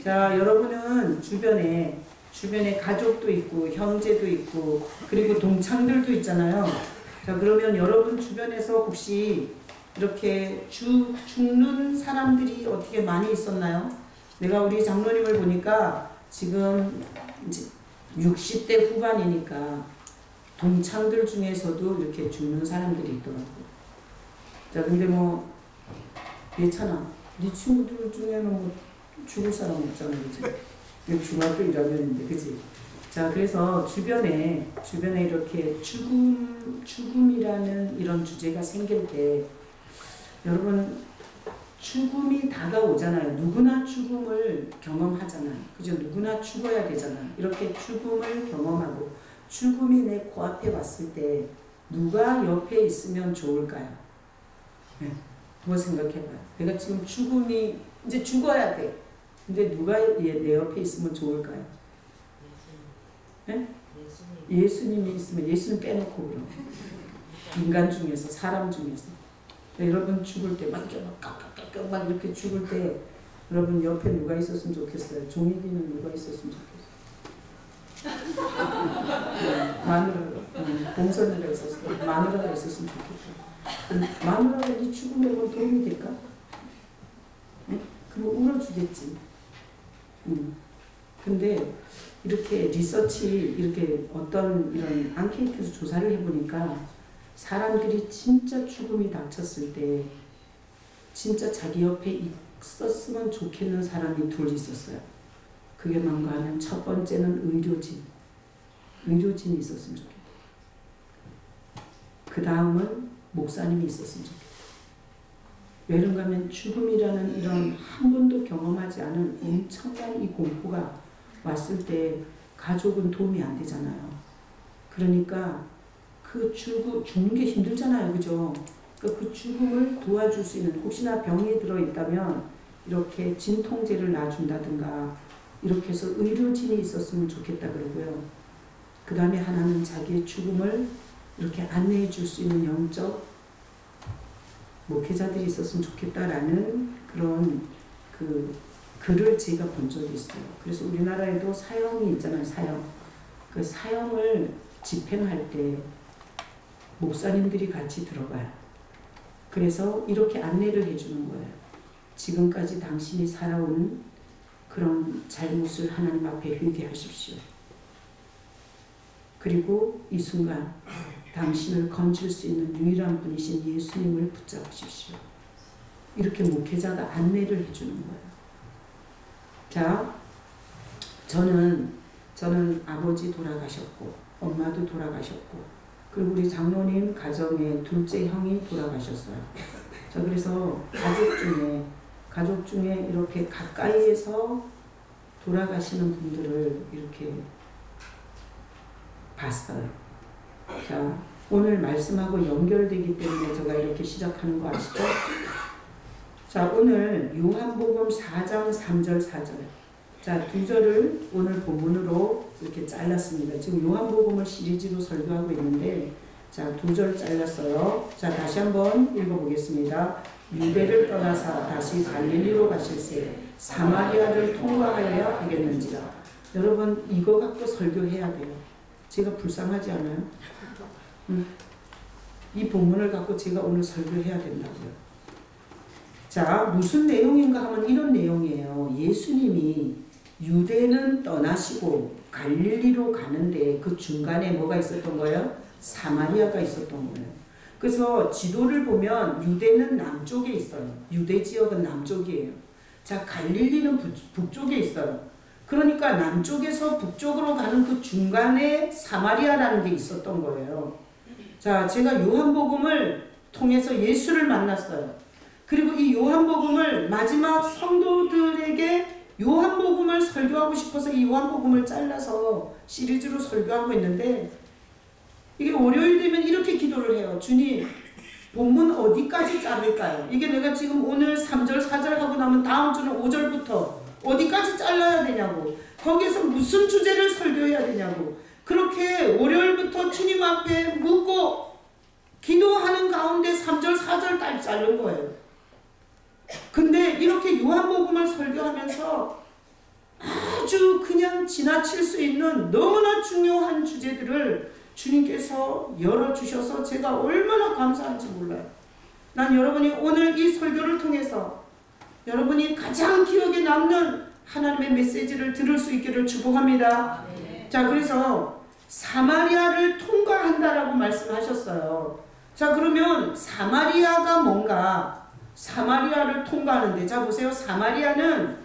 자, 여러분은 주변에 가족도 있고 형제도 있고 그리고 동창들도 있잖아요. 자, 그러면 여러분 주변에서 혹시 이렇게 죽는 사람들이 어떻게 많이 있었나요? 내가 우리 장로님을 보니까 지금 이제 60대 후반이니까 동창들 중에서도 이렇게 죽는 사람들이 있더라고요. 자, 근데 뭐 괜찮아. 네 친구들 중에는 뭐 죽을 사람 없잖아, 그치? 중학교 1학년인데, 그치? 자, 그래서 주변에 이렇게 죽음이라는 이런 주제가 생길 때, 여러분, 죽음이 다가오잖아요. 누구나 죽음을 경험하잖아요. 그죠? 누구나 죽어야 되잖아요. 이렇게 죽음을 경험하고, 죽음이 내 코앞에 왔을 때, 누가 옆에 있으면 좋을까요? 네. 한번 생각해봐요. 내가 지금 죽음이, 이제 죽어야 돼. 근데 누가 내 옆에 있으면 좋을까요? 네? 예수님이 있으면, 예수님 빼놓고 그럼. 인간 중에서, 사람 중에서. 여러분 죽을 때 막 이렇게 죽을 때 여러분 옆에 누가 있었으면 좋겠어요? 종이비는 누가 있었으면 좋겠어요? 마누라, 봉선이가 있었어요. 마누라가 있었으면 좋겠어요. 마누라가 네 죽음에 뭐 도움이 될까? 네? 그럼 울어주겠지. 근데 이렇게 리서치, 이렇게 어떤 이런 앙케이트에서 조사를 해보니까 사람들이 진짜 죽음이 닥쳤을 때 진짜 자기 옆에 있었으면 좋겠는 사람이 둘 있었어요. 그게 뭔가 하면 첫 번째는 의료진이 있었으면 좋겠다. 그 다음은 목사님이 있었으면 좋겠다. 왜 그런가 하면 죽음이라는 이런 한 번도 경험하지 않은 엄청난 이 공포가 왔을 때 가족은 도움이 안 되잖아요. 그러니까 그 죽는 게 힘들잖아요. 그죠? 그 죽음을 도와줄 수 있는, 혹시나 병이 들어있다면 이렇게 진통제를 놔준다든가 이렇게 해서 의료진이 있었으면 좋겠다 그러고요. 그 다음에 하나는 자기의 죽음을 이렇게 안내해 줄 수 있는 영적 목회자들이 있었으면 좋겠다라는 그런 그 글을 제가 본 적이 있어요. 그래서 우리나라에도 사형이 있잖아요. 사형. 그 사형을 집행할 때 목사님들이 같이 들어가요. 그래서 이렇게 안내를 해주는 거예요. 지금까지 당신이 살아온 그런 잘못을 하나님 앞에 회개하십시오. 그리고 이 순간 당신을 건질 수 있는 유일한 분이신 예수님을 붙잡으십시오. 이렇게 목회자가 안내를 해주는 거예요. 자, 저는 아버지 돌아가셨고 엄마도 돌아가셨고 그리고 우리 장로님 가정에 둘째 형이 돌아가셨어요. 자, 그래서 가족 중에 이렇게 가까이에서 돌아가시는 분들을 이렇게 봤어요. 자, 오늘 말씀하고 연결되기 때문에 제가 이렇게 시작하는 거 아시죠? 자, 오늘 요한복음 4장 3절 4절. 자, 두 절을 오늘 본문으로 이렇게 잘랐습니다. 지금 요한복음을 시리즈로 설교하고 있는데, 자, 두 절 잘랐어요. 자, 다시 한번 읽어보겠습니다. 유대를 떠나사 다시 갈릴리로 가실새 사마리아를 통과하여야 하겠는지라. 여러분, 이거 갖고 설교해야 돼요. 제가 불쌍하지 않아요? 이 본문을 갖고 제가 오늘 설교해야 된다고요. 자, 무슨 내용인가 하면 이런 내용이에요. 예수님이 유대는 떠나시고 갈릴리로 가는데 그 중간에 뭐가 있었던 거예요? 사마리아가 있었던 거예요. 그래서 지도를 보면 유대는 남쪽에 있어요. 유대 지역은 남쪽이에요. 자, 갈릴리는 북쪽에 있어요. 그러니까 남쪽에서 북쪽으로 가는 그 중간에 사마리아라는 게 있었던 거예요. 자, 제가 요한복음을 통해서 예수를 만났어요. 그리고 이 요한복음을 마지막 성도들에게 요한복음을 설교하고 싶어서 이 요한복음을 잘라서 시리즈로 설교하고 있는데 이게 월요일 되면 이렇게 기도를 해요. 주님, 본문 어디까지 자를까요? 이게 내가 지금 오늘 3절 4절 하고 나면 다음 주는 5절부터 어디까지 잘라야 되냐고, 거기에서 무슨 주제를 설교해야 되냐고, 그렇게 월요일부터 주님 앞에 묻고 기도하는 가운데 3절 4절 딱 자른 거예요. 근데 이렇게 요한복음을 설교하면서 어쭈 그냥 지나칠 수 있는 너무나 중요한 주제들을 주님께서 열어주셔서 제가 얼마나 감사한지 몰라요. 난 여러분이 오늘 이 설교를 통해서 여러분이 가장 기억에 남는 하나님의 메시지를 들을 수 있기를 축복합니다. 자, 그래서 사마리아를 통과한다라고 말씀하셨어요. 자, 그러면 사마리아가 뭔가? 사마리아를 통과하는데, 자 보세요. 사마리아는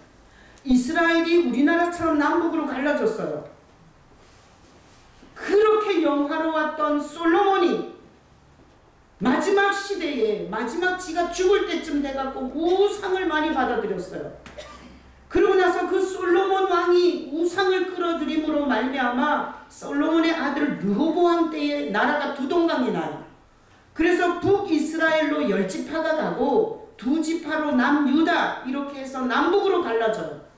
이스라엘이 우리나라처럼 남북으로 갈라졌어요. 그렇게 영화로웠던 솔로몬이 마지막 시대에 마지막 지가 죽을 때쯤 돼갖고 우상을 많이 받아들였어요. 그러고 나서 그 솔로몬 왕이 우상을 끌어들임으로 말미암아 솔로몬의 아들 르호보암 때에 나라가 두 동강이 나요. 그래서 북이스라엘로 10지파가 가고 2지파로 남유다 이렇게 해서 남북으로 갈라져요.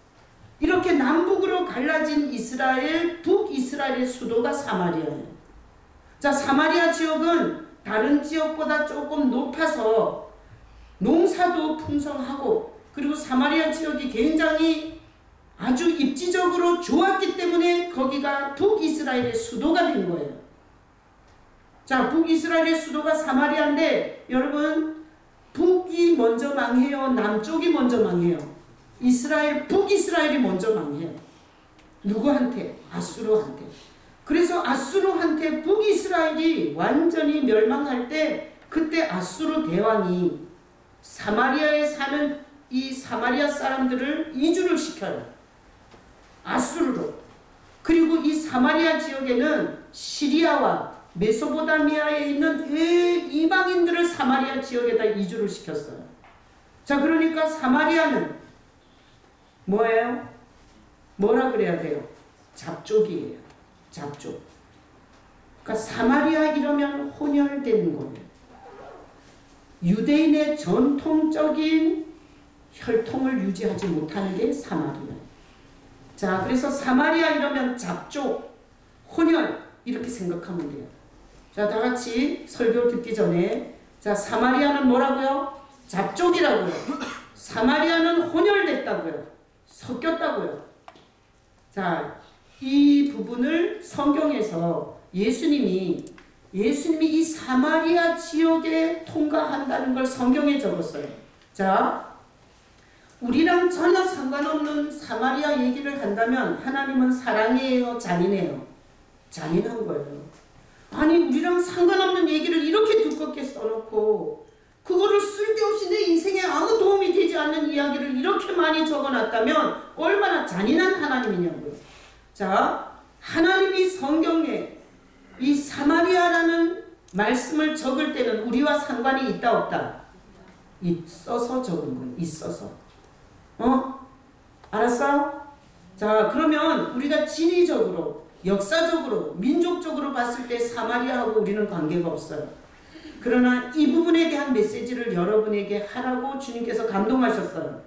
이렇게 남북으로 갈라진 이스라엘, 북이스라엘의 수도가 사마리아예요. 자, 사마리아 지역은 다른 지역보다 조금 높아서 농사도 풍성하고, 그리고 사마리아 지역이 굉장히 아주 입지적으로 좋았기 때문에 거기가 북이스라엘의 수도가 된 거예요. 자, 북이스라엘의 수도가 사마리아인데 여러분, 북이 먼저 망해요? 남쪽이 먼저 망해요? 북이스라엘이 먼저 망해요. 누구한테? 아수르한테. 그래서 아수르한테 북이스라엘이 완전히 멸망할 때, 그때 아수르 대왕이 사마리아에 사는 이 사마리아 사람들을 이주를 시켜요. 아수르로. 그리고 이 사마리아 지역에는 시리아와 메소포타미아에 있는 이방인들을 사마리아 지역에다 이주를 시켰어요. 자, 그러니까 사마리아는 뭐예요? 뭐라 그래야 돼요? 잡족이에요. 잡족. 그러니까 사마리아 이러면 혼혈된 거예요. 유대인의 전통적인 혈통을 유지하지 못하는 게 사마리아. 자, 그래서 사마리아 이러면 잡족, 혼혈 이렇게 생각하면 돼요. 자, 다 같이 설교 듣기 전에, 자, 사마리아는 뭐라고요? 잡족이라고요. 사마리아는 혼혈됐다고요. 섞였다고요. 자, 이 부분을 성경에서 예수님이 이 사마리아 지역에 통과한다는 걸 성경에 적었어요. 자, 우리랑 전혀 상관없는 사마리아 얘기를 한다면 하나님은 사랑이에요? 잔인해요? 잔인한 거예요. 아니, 우리랑 상관없는 얘기를 이렇게 두껍게 써놓고 그거를 쓸데없이 내 인생에 아무 도움이 되지 않는 이야기를 이렇게 많이 적어놨다면 얼마나 잔인한 하나님이냐고요. 자, 하나님이 성경에 이 사마리아라는 말씀을 적을 때는 우리와 상관이 있다 없다? 있어서 적은 거예요. 있어서. 알았어? 자, 그러면 우리가 진의적으로, 역사적으로, 민족적으로 봤을 때 사마리아하고 우리는 관계가 없어요. 그러나 이 부분에 대한 메시지를 여러분에게 하라고 주님께서 감동하셨어요.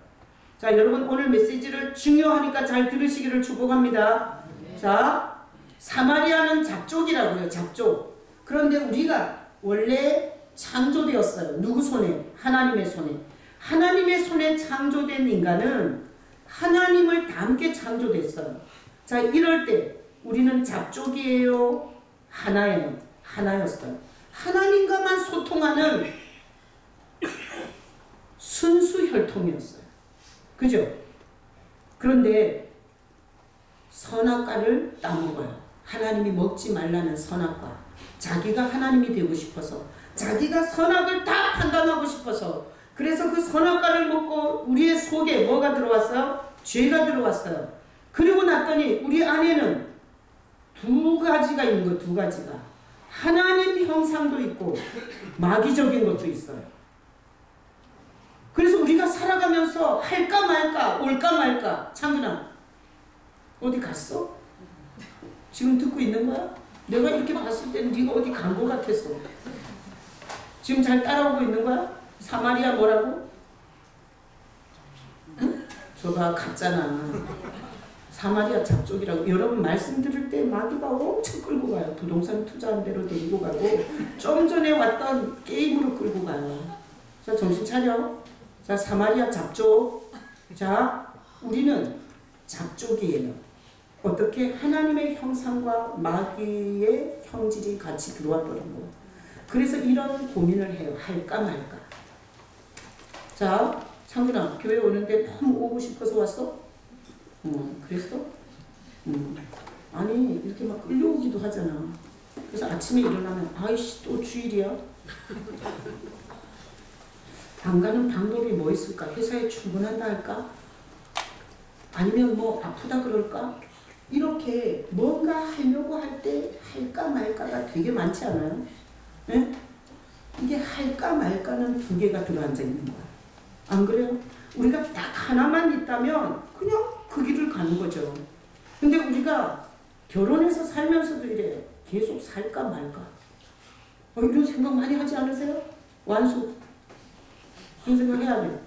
자, 여러분 오늘 메시지를 중요하니까 잘 들으시기를 축복합니다. 자, 사마리아는 잡족이라고요. 잡족. 그런데 우리가 원래 창조되었어요. 누구 손에? 하나님의 손에. 하나님의 손에 창조된 인간은 하나님을 닮게 창조됐어요. 자, 이럴 때 우리는 잡족이에요? 하나예요? 하나였어요. 하나님과만 소통하는 순수 혈통이었어요. 그죠? 그런데 선악과를 따먹어요. 하나님이 먹지 말라는 선악과. 자기가 하나님이 되고 싶어서, 자기가 선악을 다 판단하고 싶어서, 그래서 그 선악과를 먹고 우리의 속에 뭐가 들어왔어요? 죄가 들어왔어요. 그리고 났더니 우리 안에는 두 가지가 있는 거예요. 두 가지가. 하나님 형상도 있고 마귀적인 것도 있어요. 그래서 우리가 살아가면서 할까 말까, 올까 말까. 창근아, 어디 갔어? 지금 듣고 있는 거야? 내가 이렇게 봤을 때는 네가 어디 간 거 같았어. 지금 잘 따라오고 있는 거야? 사마리아 뭐라고? 응? 저봐, 갔잖아. 사마리아 잡족이라고. 여러분 말씀 들을 때 마귀가 엄청 끌고 가요. 부동산 투자한 대로 데리고 가고, 좀 전에 왔던 게임으로 끌고 가요. 자, 정신 차려. 자, 사마리아 잡족. 자, 우리는 잡족이에요. 어떻게 하나님의 형상과 마귀의 형질이 같이 들어와 버린 거예요. 그래서 이런 고민을 해요. 할까 말까. 자, 창근아, 교회 오는데 너무 오고 싶어서 왔어? 그랬어? 아니, 이렇게 막 끌려오기도 하잖아. 그래서 아침에 일어나면 아이씨 또 주일이야? 안 가는 방법이 뭐 있을까? 회사에 출근한다 할까? 아니면 뭐 아프다 그럴까? 이렇게 뭔가 하려고 할 때 할까 말까가 되게 많지 않아요? 네? 이게 할까 말까는 두 개가 들어앉아 있는 거야. 안 그래요? 우리가 딱 하나만 있다면 그냥 그 길을 가는 거죠. 근데 우리가 결혼해서 살면서도 이래요. 계속 살까 말까. 이런 생각 많이 하지 않으세요? 완수. 그런 생각 해야 돼.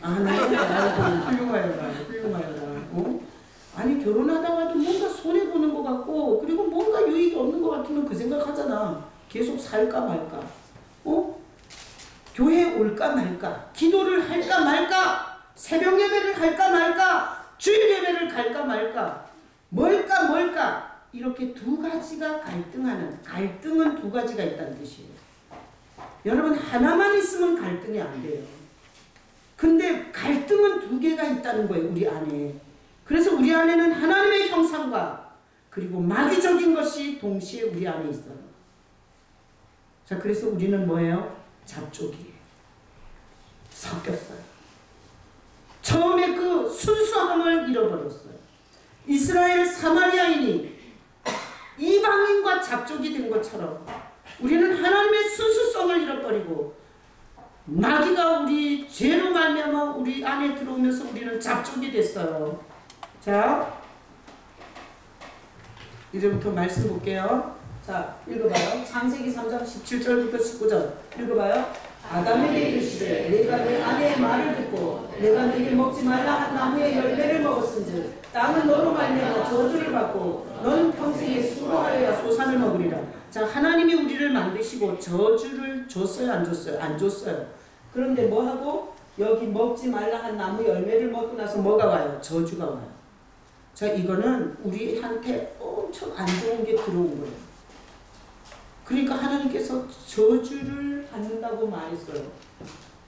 안 합니다. 훌륭하여라. 아니 결혼하다가도 뭔가 손해보는 것 같고 그리고 뭔가 유익이 없는 것 같으면 그 생각하잖아. 계속 살까 말까. 교회에 올까 말까. 기도를 할까 말까. 새벽 예배를 할까 말까. 주일 예배를 갈까 말까. 뭘까. 이렇게 두 가지가 갈등하는. 갈등은 두 가지가 있다는 뜻이에요. 여러분 하나만 있으면 갈등이 안 돼요. 근데 갈등은 두 개가 있다는 거예요. 우리 안에. 그래서 우리 안에는 하나님의 형상과 그리고 마귀적인 것이 동시에 우리 안에 있어요. 자, 그래서 우리는 뭐예요? 잡족이에요. 섞였어요. 처음에 그 순수함을 잃어버렸어요. 이스라엘 사마리아인이 이방인과 잡족이 된 것처럼 우리는 하나님의 순수성을 잃어버리고 마귀가 우리 죄로 말미암아 우리 안에 들어오면서 우리는 잡족이 됐어요. 자, 이제부터 말씀 볼게요. 자, 읽어봐요. 창세기 3장 17절부터 19절 읽어봐요. 아담에게 이르시되 내가 내 아내의 말을 듣고 내가 네게 먹지 말라 한 나무의 열매를 먹었은즉 땅은 너로 말미암아 저주를 받고 너는 평생에 수고하여야 소산을 먹으리라. 자, 하나님이 우리를 만드시고 저주를 줬어요, 안 줬어요? 안 줬어요. 그런데 뭐하고? 여기 먹지 말라 한 나무 열매를 먹고 나서 뭐가 와요? 저주가 와요. 자, 이거는 우리한테 엄청 안 좋은 게 들어온 거예요. 그러니까 하나님께서 저주를 받는다고 말했어요.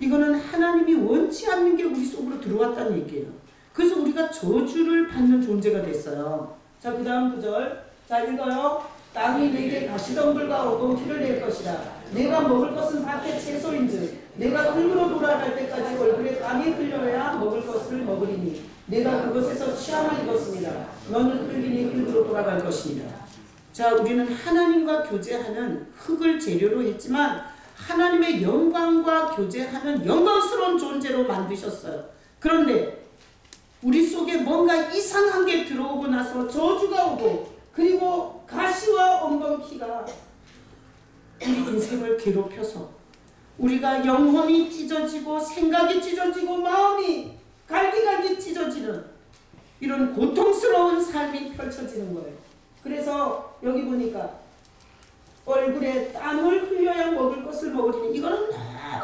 이거는 하나님이 원치 않는 게 우리 속으로 들어왔다는 얘기예요. 그래서 우리가 저주를 받는 존재가 됐어요. 자, 그 다음 구절. 자, 읽어요. 땅이 내게 가시덤불과 오동키를 낼 것이라. 내가 먹을 것은 밭의 채소인즉 내가 흙으로 돌아갈 때까지 얼굴에 땀이 흘려야 먹을 것을 먹으리니 내가 그것에서 취함을 입었습니다. 너는 흙이니 흙으로 돌아갈 것입니다. 자, 우리는 하나님과 교제하는 흙을 재료로 했지만 하나님의 영광과 교제하는 영광스러운 존재로 만드셨어요. 그런데 우리 속에 뭔가 이상한 게 들어오고 나서 저주가 오고 그리고 가시와 엉겅퀴가 우리 인생을 괴롭혀서 우리가 영혼이 찢어지고 생각이 찢어지고 마음이 갈기갈기 찢어지는 이런 고통스러운 삶이 펼쳐지는 거예요. 그래서 여기 보니까 얼굴에 땀을 흘려야 먹을 것을 먹으리니 이거는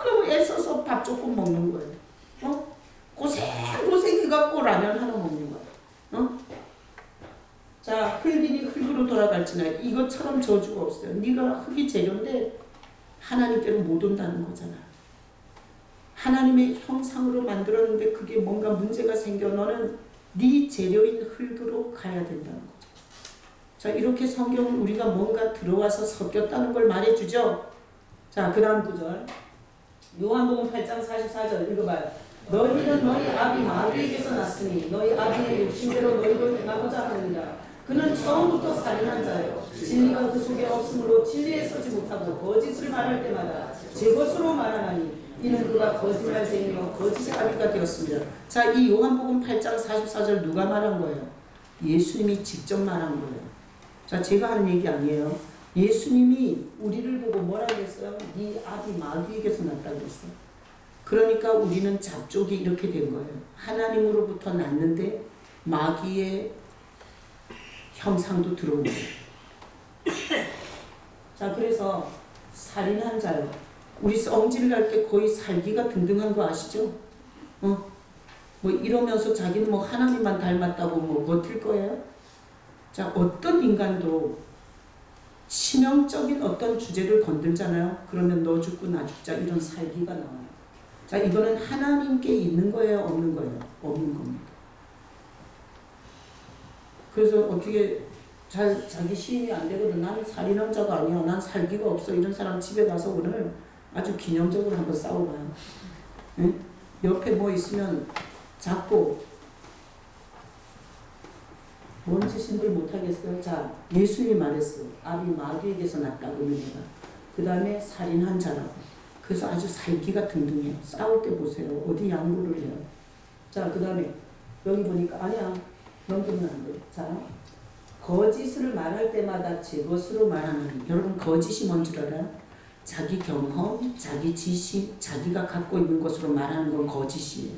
너무 애써서 밥 조금 먹는 거예요. 고생해갖고 라면 하나 먹는 거예요. 자, 흙이니 흙으로 돌아갈지나 이것처럼 저주가 없어요. 네가 흙이 재료인데 하나님께로 못 온다는 거잖아. 하나님의 형상으로 만들었는데 그게 뭔가 문제가 생겨 너는 네 재료인 흙으로 가야 된다는 거죠. 자, 이렇게 성경은 우리가 뭔가 들어와서 섞였다는 걸 말해주죠. 자, 그 다음 구절. 요한복음 8장 44절 읽어봐요. 너희는 너희 아비 마귀에게서 났으니 너희 아비의 욕심대로 너희를 행하고자 하느니라. 그는 처음부터 살인한 자요. 진리가 그 속에 없으므로 진리에 서지 못하고 거짓을 말할 때마다 제 것으로 말하나니 이는 그가 거짓말쟁이요 거짓의 아비가 되었습니다. 자, 이 요한복음 8장 44절 누가 말한 거예요? 예수님이 직접 말한 거예요. 자, 제가 하는 얘기 아니에요. 예수님이 우리를 보고 뭐라고 했어요? 네 아비 마귀에게서 났다고 했어요. 그러니까 우리는 잡족이 이렇게 된 거예요. 하나님으로부터 났는데 마귀의 형상도 들어온 거예요. 자, 그래서 살인한 자요. 우리 성질을 할 때 거의 살기가 등등한 거 아시죠? 뭐 이러면서 자기는 뭐 하나님만 닮았다고 뭐 버틸 거예요? 자, 어떤 인간도 치명적인 어떤 주제를 건들잖아요. 그러면 너 죽고 나 죽자 이런 살기가 나와요. 자, 이거는 하나님께 있는 거예요? 없는 거예요? 없는 겁니다. 그래서 어떻게 자기 시인이 안 되거든. 나는 살인한 자가 아니야. 난 살기가 없어. 이런 사람 집에 가서 오늘 아주 기념적으로 한번 싸워봐요. 응? 옆에 뭐 있으면 잡고 뭔 짓인들 못하겠어요. 자, 예수님이 말했어. 아비 마귀에게서 났다고 내가. 그 다음에 살인한 자라고. 그래서 아주 살기가 등등해요. 싸울 때 보세요. 어디 양보를 해요. 자, 그 다음에 여기 보니까 아니야. 넘기면 안 돼. 자, 거짓을 말할 때마다 제 것으로 말하는. 여러분 거짓이 뭔 줄 알아요? 자기 경험, 자기 지식, 자기가 갖고 있는 것으로 말하는 건 거짓이에요.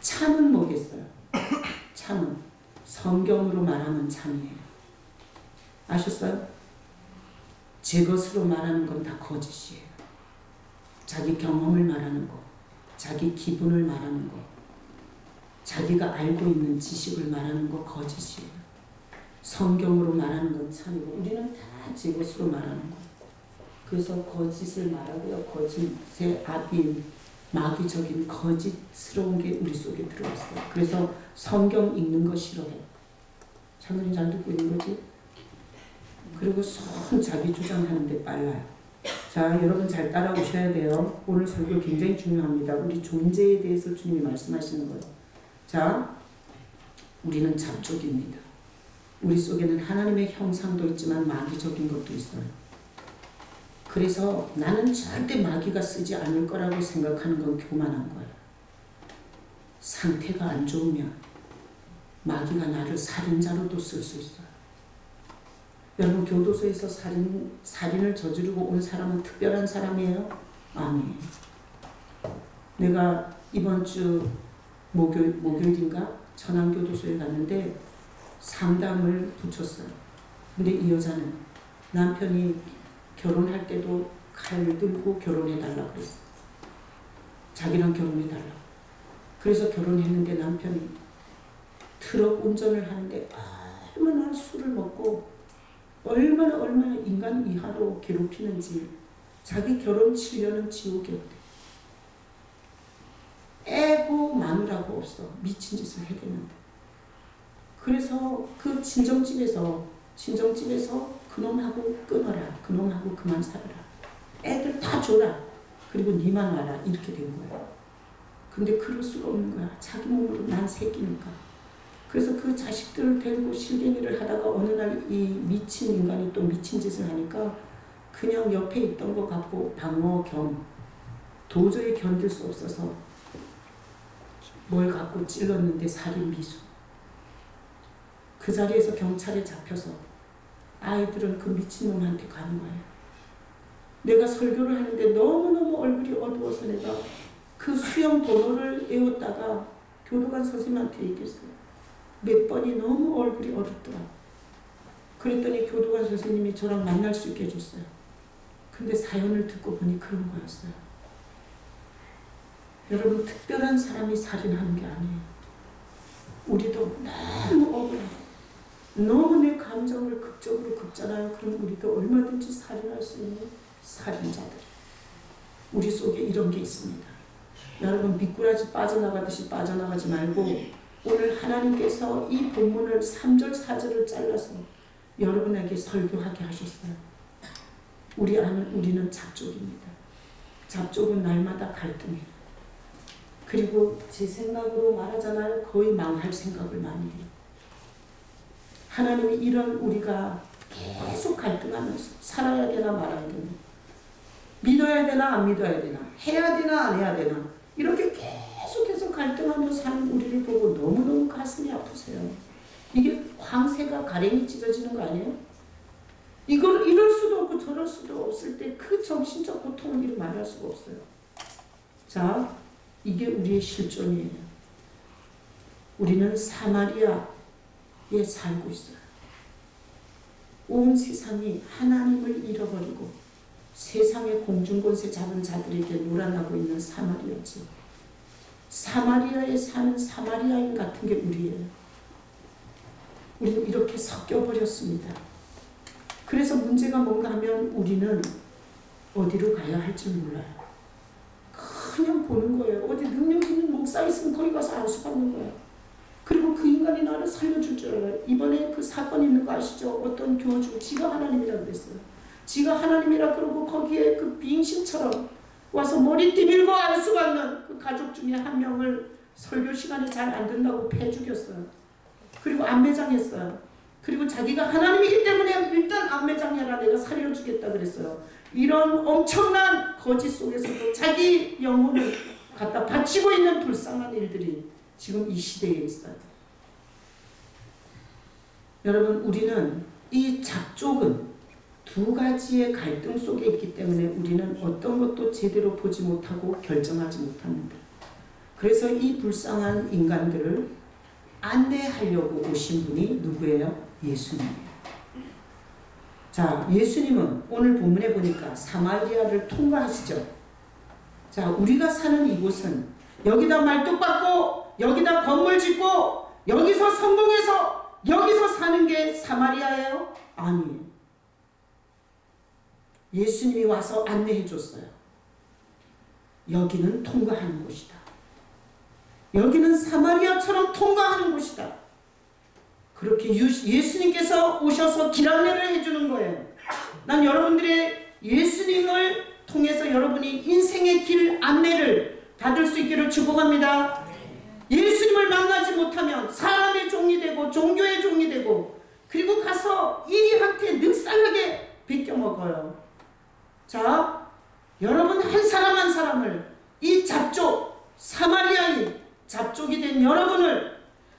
참은 뭐겠어요? 참은 성경으로 말하면 참이에요. 아셨어요? 제 것으로 말하는 건 다 거짓이에요. 자기 경험을 말하는 거, 자기 기분을 말하는 거, 자기가 알고 있는 지식을 말하는 거 거짓이에요. 성경으로 말하는 건 참이고 우리는 다 제 것으로 말하는 거. 그래서 거짓을 말하고요. 거짓의 압인, 마귀적인 거짓스러운 게 우리 속에 들어있어요. 그래서 성경 읽는 거 싫어해요. 장로님 잘 듣고 있는 거지? 그리고 손 자기 주장하는데 빨라요. 자, 여러분 잘 따라오셔야 돼요. 오늘 설교 굉장히 중요합니다. 우리 존재에 대해서 주님이 말씀하시는 거예요. 자, 우리는 잡족입니다. 우리 속에는 하나님의 형상도 있지만 마귀적인 것도 있어요. 그래서 나는 절대 마귀가 쓰지 않을 거라고 생각하는 건 교만한 거예요. 상태가 안 좋으면 마귀가 나를 살인자로도 쓸 수 있어요. 여러분 교도소에서 살인을 저지르고 온 사람은 특별한 사람이에요? 아니에요. 내가 이번 주 목요일인가 천안교도소에 갔는데 상담을 붙였어요. 근데 이 여자는 남편이 결혼할 때도 칼 들고 결혼해달라고 그랬어. 자기랑 결혼해달라고. 그래서 결혼했는데 남편이 트럭 운전을 하는데 얼마나 술을 먹고 얼마나 인간 이하로 괴롭히는지. 자기 결혼 7년은 지옥이었대. 애고 마누라고 없어. 미친 짓을 해대는데. 그래서 그 친정집에서 그놈하고 끊어라. 그놈하고 그만 살아라. 애들 다 줘라. 그리고 니만 와라. 이렇게 된 거야. 근데 그럴 수가 없는 거야. 자기 몸으로 난 새끼니까. 그래서 그 자식들을 데리고 실갱이를 하다가 어느 날 이 미친 인간이 또 미친 짓을 하니까 그냥 옆에 있던 거 갖고 방어 겸 도저히 견딜 수 없어서 뭘 갖고 찔렀는데 살인 미수. 그 자리에서 경찰에 잡혀서 아이들은 그 미친놈한테 가는 거예요. 내가 설교를 하는데 너무너무 얼굴이 어두워서 내가 그 수영 번호를 외웠다가 교도관 선생님한테 얘기했어요. 몇 번이 너무 얼굴이 어둡더라. 그랬더니 교도관 선생님이 저랑 만날 수 있게 해줬어요. 근데 사연을 듣고 보니 그런 거였어요. 여러분 특별한 사람이 살인하는 게 아니에요. 우리도 너무 억울해요. 너무 내 감정을 극적으로 긁잖아요. 그럼 우리도 얼마든지 살인할 수 있는 살인자들. 우리 속에 이런 게 있습니다. 여러분 미꾸라지 빠져나가듯이 빠져나가지 말고 오늘 하나님께서 이 본문을 3절 4절을 잘라서 여러분에게 설교하게 하셨어요. 우리는 잡족입니다. 잡족은 날마다 갈등해요. 그리고 제 생각으로 말하잖아요. 거의 망할 생각을 많이 해요. 하나님이 이런 우리가 계속 갈등하면서 살아야 되나 말아야 되나, 믿어야 되나 안 믿어야 되나, 해야 되나 안 해야 되나, 이렇게 계속해서 갈등하면서 사는 우리를 보고 너무너무 가슴이 아프세요. 이게 황새가 가랭이 찢어지는 거 아니에요? 이걸 이럴 수도 없고 저럴 수도 없을 때 그 정신적 고통을 이루 말할 수가 없어요. 자, 이게 우리의 실존이에요. 우리는 사마리아에 살고 있어요. 온 세상이 하나님을 잃어버리고 세상의 공중권세 잡은 자들에게 놀아나고 있는 사마리아지. 사마리아에 사는 사마리아인 같은 게 우리예요. 우리는 이렇게 섞여버렸습니다. 그래서 문제가 뭔가 하면 우리는 어디로 가야 할지 몰라요. 그냥 보는 거예요. 어디 능력 있는 목사 있으면 거기 가서 안수받는 거예요. 그리고 그 인간이 나를 살려줄 줄 알아요. 이번에 그 사건 있는 거 아시죠? 어떤 교주, 지가 하나님이라 그랬어요. 지가 하나님이라 그러고 거기에 그 빙신처럼 와서 머리띠 밀고 안수받는 그 가족 중에 한 명을 설교 시간에 잘 안 듣는다고 패 죽였어요. 그리고 안매장했어요. 그리고 자기가 하나님이기 때문에 일단 안매장해라, 내가 살려주겠다 그랬어요. 이런 엄청난 거짓 속에서도 자기 영혼을 갖다 바치고 있는 불쌍한 일들이 지금 이 시대에 있어요. 여러분, 우리는 이 잡족은 두 가지의 갈등 속에 있기 때문에 우리는 어떤 것도 제대로 보지 못하고 결정하지 못합니다. 그래서 이 불쌍한 인간들을 안내하려고 오신 분이 누구예요? 예수님이에요. 자, 예수님은 오늘 본문에 보니까 사마리아를 통과하시죠. 자, 우리가 사는 이곳은 여기다 말뚝박고 여기다 건물 짓고 여기서 성공해서 여기서 사는 게 사마리아예요? 아니에요. 예수님이 와서 안내해 줬어요. 여기는 통과하는 곳이다. 여기는 사마리아처럼 통과하는 곳이다. 그렇게 예수님께서 오셔서 길 안내를 해주는 거예요. 난 여러분들의 예수님을 통해서 여러분이 인생의 길 안내를 받을 수 있기를 축복합니다. 예수님을 만나지 못하면 사람의 종이 되고 종교의 종이 되고 그리고 가서 이리한테 늑살나게 베껴먹어요. 자, 여러분 한 사람 한 사람을 이 잡족, 사마리아인 잡족이 된 여러분을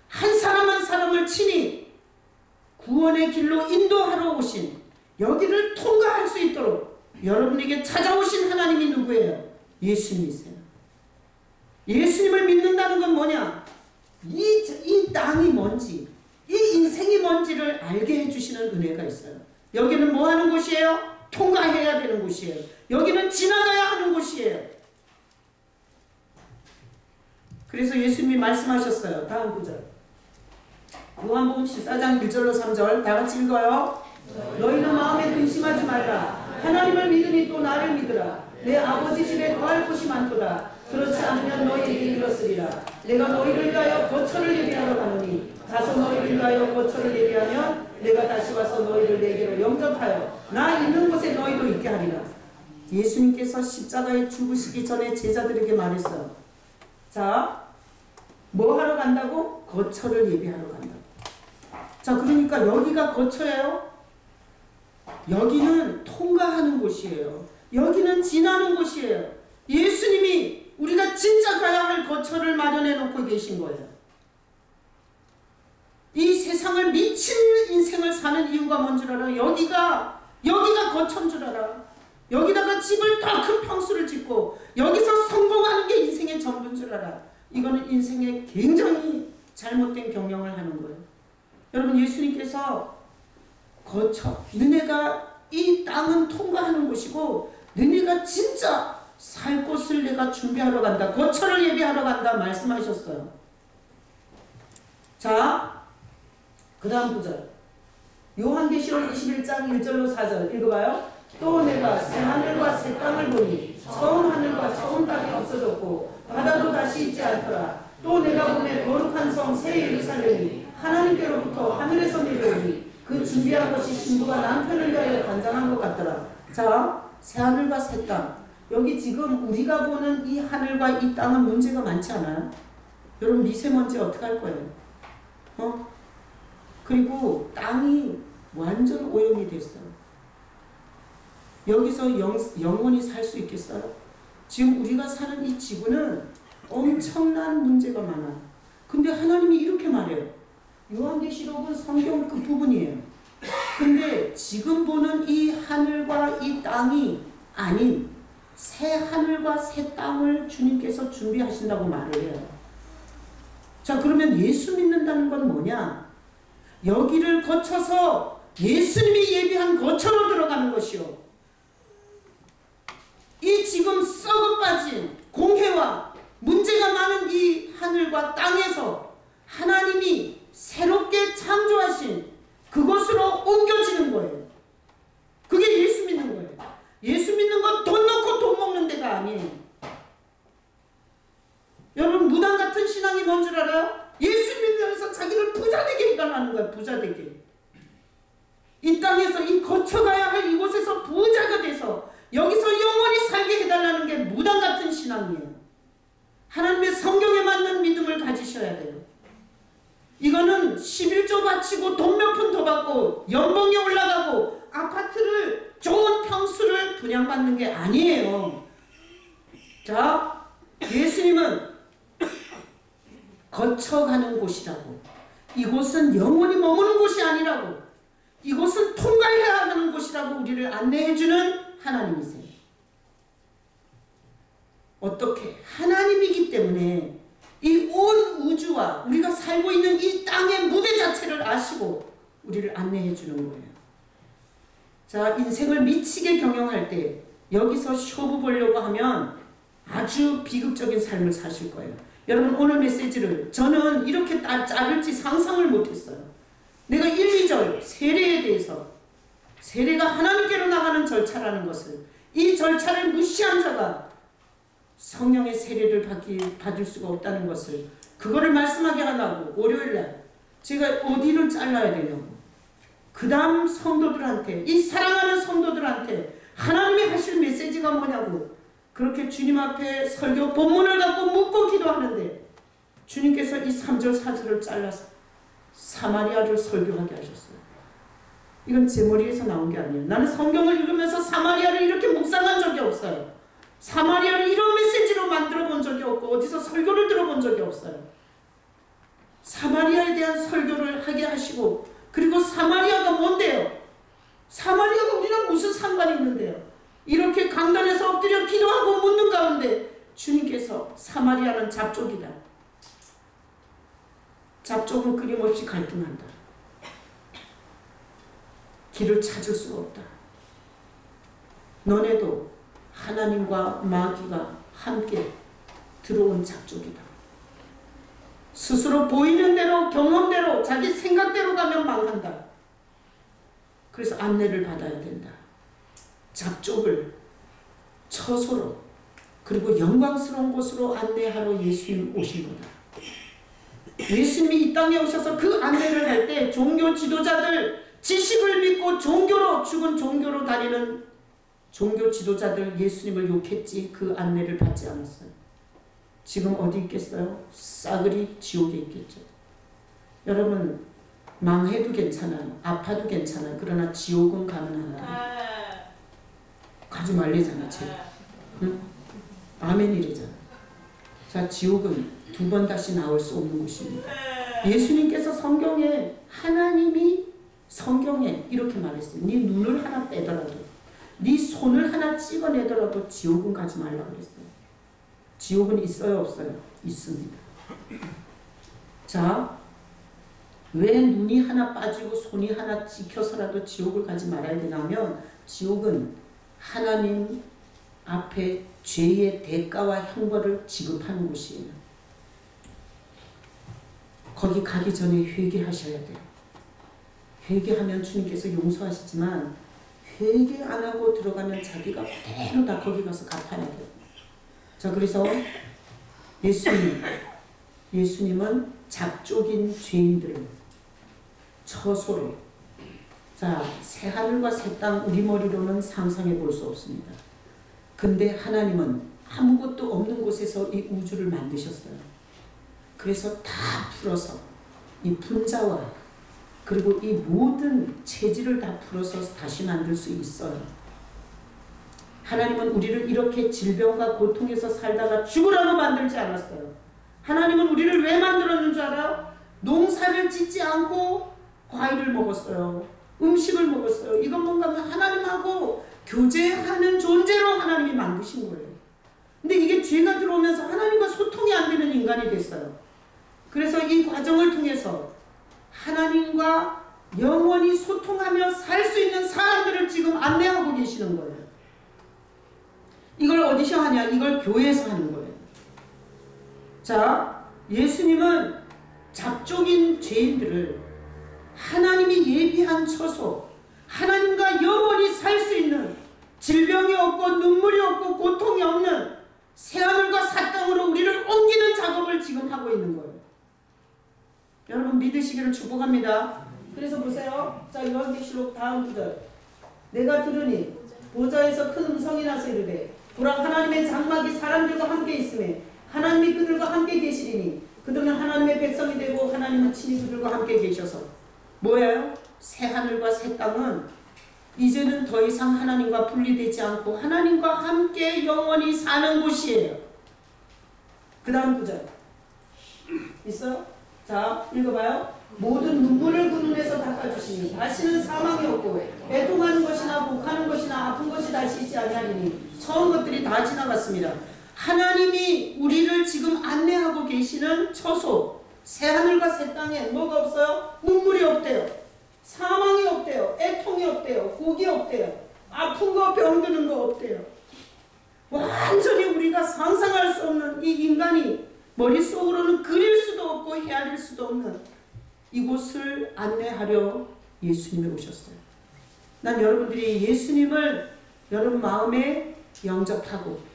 한 사람 한 사람을 친히 구원의 길로 인도하러 오신 여기를 통과할 수 있도록 여러분에게 찾아오신 하나님이 누구예요? 예수님이세요. 예수님을 믿는다는 건 뭐냐? 이 땅이 뭔지, 이 인생이 뭔지를 알게 해주시는 은혜가 있어요. 여기는 뭐 하는 곳이에요? 통과해야 되는 곳이에요. 여기는 지나가야 하는 곳이에요. 그래서 예수님이 말씀하셨어요. 다음 구절. 요한복음 14장 1절로 3절 다 같이 읽어요. 너희는 마음에 근심하지 말라. 하나님을 믿으니 또 나를 믿으라. 내 아버지 집에 거할 곳이 많도다. 그렇지 않으면 너희에게 이르렀으리라. 내가 너희를 위하여 거처를 예비하러 가노니 가서 너희를 위하여 거처를 예비하면 내가 다시 와서 너희를 내게로 영접하여 나 있는 곳에 너희도 있게 하리라. 예수님께서 십자가에 죽으시기 전에 제자들에게 말했어요. 자, 뭐 하러 간다고? 거처를 예비하러 간다고. 자, 그러니까 여기가 거처예요. 여기는 통과하는 곳이에요. 여기는 지나는 곳이에요. 예수님이 우리가 진짜 가야 할 거처를 마련해 놓고 계신 거예요. 이 세상을 미친 인생을 사는 이유가 뭔 줄 알아? 여기가 거처인 줄 알아. 여기다가 집을 더 큰 평수를 짓고 여기서 성공하는 게 인생의 전부인 줄 알아. 이거는 인생의 굉장히 잘못된 경영을 하는 거예요. 여러분, 예수님께서 거처, 너네가 이 땅은 통과하는 곳이고 너네가 진짜 살 곳을 내가 준비하러 간다. 거처를 예비하러 간다 말씀하셨어요. 자, 그 다음 구절. 요한계시록 21장 1절로 4절 읽어봐요. 또 내가 새 하늘과 새 땅을 보니 처음 하늘과 처음 땅이 없어졌고 바다도 다시 있지 않더라. 또 내가 보내 거룩한 성 새 예루살렘이 하나님께로부터 하늘에서 내려오니 그 준비한 것이 신부가 남편을 위하여 단장한 것 같더라. 자, 새 하늘과 새 땅. 여기 지금 우리가 보는 이 하늘과 이 땅은 문제가 많지 않아요? 여러분, 미세먼지 어떻게 할 거예요? 그리고 땅이 완전 오염이 됐어요. 여기서 영원히 살 수 있겠어요? 지금 우리가 사는 이 지구는 엄청난 문제가 많아요. 근데 하나님이 이렇게 말해요. 요한계시록은 성경 그 부분이에요. 근데 지금 보는 이 하늘과 이 땅이 아닌 새 하늘과 새 땅을 주님께서 준비하신다고 말을 해요. 자, 그러면 예수 믿는다는 건 뭐냐? 여기를 거쳐서 예수님이 예비한 거처로 들어가는 것이요. 이 지금 썩어 빠진 공회와 문제 문제가 많은 이 하늘과 땅에서 하나님이 새롭게 창조하신 그것으로 옮겨지는 거예요. 그게 예수 믿는 거예요. 예수 믿는 건 돈 넣고 돈 먹는 데가 아니에요. 여러분, 무당 같은 신앙이 뭔 줄 알아요? 예수 믿으면서 자기를 부자 되게 해달라는 거예요. 부자 되게. 이 땅에서 이 거쳐가야 할 이곳에서 부자가 돼서 여기서 영원히 살게 해달라는 게 무당 같은 신앙이에요. 하나님의 성경에 맞는 믿음을 가지셔야 돼요. 이거는 11조 바치고 돈 몇 푼 더 받고 연봉이 올라가고 아파트를 좋은 평수를 분양받는 게 아니에요. 자, 예수님은 거쳐가는 곳이라고, 이곳은 영원히 머무는 곳이 아니라고, 이곳은 통과해야 하는 곳이라고 우리를 안내해주는 하나님이세요. 어떻게? 하나님이기 때문에 이 온 우주와 우리가 살고 있는 이 땅의 무대 자체를 아시고 우리를 안내해주는 거예요. 자, 인생을 미치게 경영할 때 여기서 쇼부 보려고 하면 아주 비극적인 삶을 사실 거예요. 여러분, 오늘 메시지를 저는 이렇게 자를지 상상을 못했어요. 내가 1, 2절 세례에 대해서, 세례가 하나님께로 나가는 절차라는 것을, 이 절차를 무시한 자가 성령의 세례를 받을 수가 없다는 것을, 그거를 말씀하게 하려고 월요일날 제가 어디를 잘라야 되냐고, 그 다음 성도들한테, 이 사랑하는 성도들한테 하나님이 하실 메시지가 뭐냐고 그렇게 주님 앞에 설교 본문을 갖고 묻고 기도하는데 주님께서 이 3절 4절을 잘라서 사마리아를 설교하게 하셨어요. 이건 제 머리에서 나온 게 아니에요. 나는 성경을 읽으면서 사마리아를 이렇게 묵상한 적이 없어요. 사마리아를 이런 메시지로 만들어 본 적이 없고 어디서 설교를 들어본 적이 없어요. 사마리아에 대한 설교를 하게 하시고, 그리고 사마리아가 뭔데요? 사마리아가 우리랑 무슨 상관이 있는데요? 이렇게 강단에서 엎드려 기도하고 묻는 가운데 주님께서 사마리아는 잡족이다. 잡족은 끊임없이 갈등한다. 길을 찾을 수가 없다. 너네도 하나님과 마귀가 함께 들어온 잡족이다. 스스로 보이는 대로, 경험대로, 자기 생각대로 가면 망한다. 그래서 안내를 받아야 된다. 잡족을 처소로, 그리고 영광스러운 곳으로 안내하러 예수님 오신 거다. 예수님이 이 땅에 오셔서 그 안내를 할 때 종교 지도자들, 지식을 믿고 종교로, 죽은 종교로 다니는 종교 지도자들 예수님을 욕했지 그 안내를 받지 않았어요. 지금 어디 있겠어요? 싸그리 지옥에 있겠죠. 여러분, 망해도 괜찮아요. 아파도 괜찮아요. 그러나 지옥은 가면 하나. 가지 말래잖아, 제가. 응? 아멘이래잖아. 자, 지옥은 두 번 다시 나올 수 없는 곳입니다. 예수님께서 성경에, 하나님이 성경에 이렇게 말했어요. 네 눈을 하나 빼더라도, 네 손을 하나 찍어내더라도 지옥은 가지 말라고 그랬어요. 지옥은 있어요, 없어요? 있습니다. 자, 왜 눈이 하나 빠지고 손이 하나 찍혀서라도 지옥을 가지 말아야 되냐면, 지옥은 하나님 앞에 죄의 대가와 형벌을 지급하는 곳이에요. 거기 가기 전에 회개하셔야 돼요. 회개하면 주님께서 용서하시지만 회개 안 하고 들어가면 자기가 그대로 다 거기 가서 갚아야 돼요. 자, 그래서 예수님은 잡족인 죄인들을 처소로, 자, 새 하늘과 새 땅 우리 머리로는 상상해 볼 수 없습니다. 근데 하나님은 아무것도 없는 곳에서 이 우주를 만드셨어요. 그래서 다 풀어서 이 분자와 그리고 이 모든 체질을 다 풀어서 다시 만들 수 있어요. 하나님은 우리를 이렇게 질병과 고통에서 살다가 죽으라고 만들지 않았어요. 하나님은 우리를 왜 만들었는 줄 알아요? 농사를 짓지 않고 과일을 먹었어요. 음식을 먹었어요. 이건 뭔가 하나님하고 교제하는 존재로 하나님이 만드신 거예요. 근데 이게 죄가 들어오면서 하나님과 소통이 안 되는 인간이 됐어요. 그래서 이 과정을 통해서 하나님과 영원히 소통하며 살 수 있는 사람들을 지금 안내하고 계시는 거예요. 이걸 어디서 하냐? 이걸 교회에서 하는 거예요. 자, 예수님은 잡종인 죄인들을 하나님이 예비한 처소, 하나님과 영원히 살 수 있는, 질병이 없고 눈물이 없고 고통이 없는 새하늘과 새 땅으로 우리를 옮기는 작업을 지금 하고 있는 거예요. 여러분 믿으시기를 축복합니다. 그래서 보세요. 자, 요한계시록 다음 구절. 내가 들으니 보좌에서 큰 음성이 나서 이르되 보라, 하나님의 장막이 사람들과 함께 있으매 하나님이 그들과 함께 계시리니 그들은 하나님의 백성이 되고 하나님은 친히 그들과 함께 계셔서. 뭐예요? 새 하늘과 새 땅은 이제는 더 이상 하나님과 분리되지 않고 하나님과 함께 영원히 사는 곳이에요. 그 다음 구절 있어요? 자, 읽어봐요. 모든 눈물을 그 눈에서 닦아주시니 다시는 사망이 없고 애통하는 것이나 복하는 것이나 아픈 것이 다시 있지 아니하리니 처음 것들이 다 지나갔습니다. 하나님이 우리를 지금 안내하고 계시는 처소, 새하늘과 새 땅에 뭐가 없어요? 눈물이 없대요. 사망이 없대요. 애통이 없대요. 곡이 없대요. 아픈 거 병드는 거 없대요. 완전히 우리가 상상할 수 없는 이 인간이 머릿속으로는 그릴 수도 없고 헤아릴 수도 없는 이곳을 안내하려 예수님이 오셨어요. 난 여러분들이 예수님을 여러분 마음에 영접하고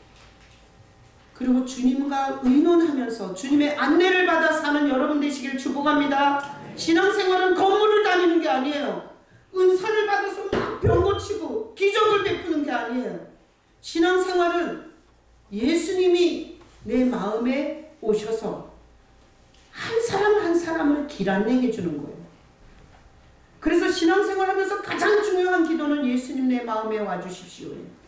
그리고 주님과 의논하면서 주님의 안내를 받아 사는 여러분 되시길 축복합니다. 신앙생활은 건물을 다니는 게 아니에요. 은사를 받아서 막 병 고치고 기적을 베푸는 게 아니에요. 신앙생활은 예수님이 내 마음에 오셔서 한 사람 한 사람을 길 안내해 주는 거예요. 그래서 신앙생활하면서 가장 중요한 기도는 예수님 내 마음에 와주십시오예요.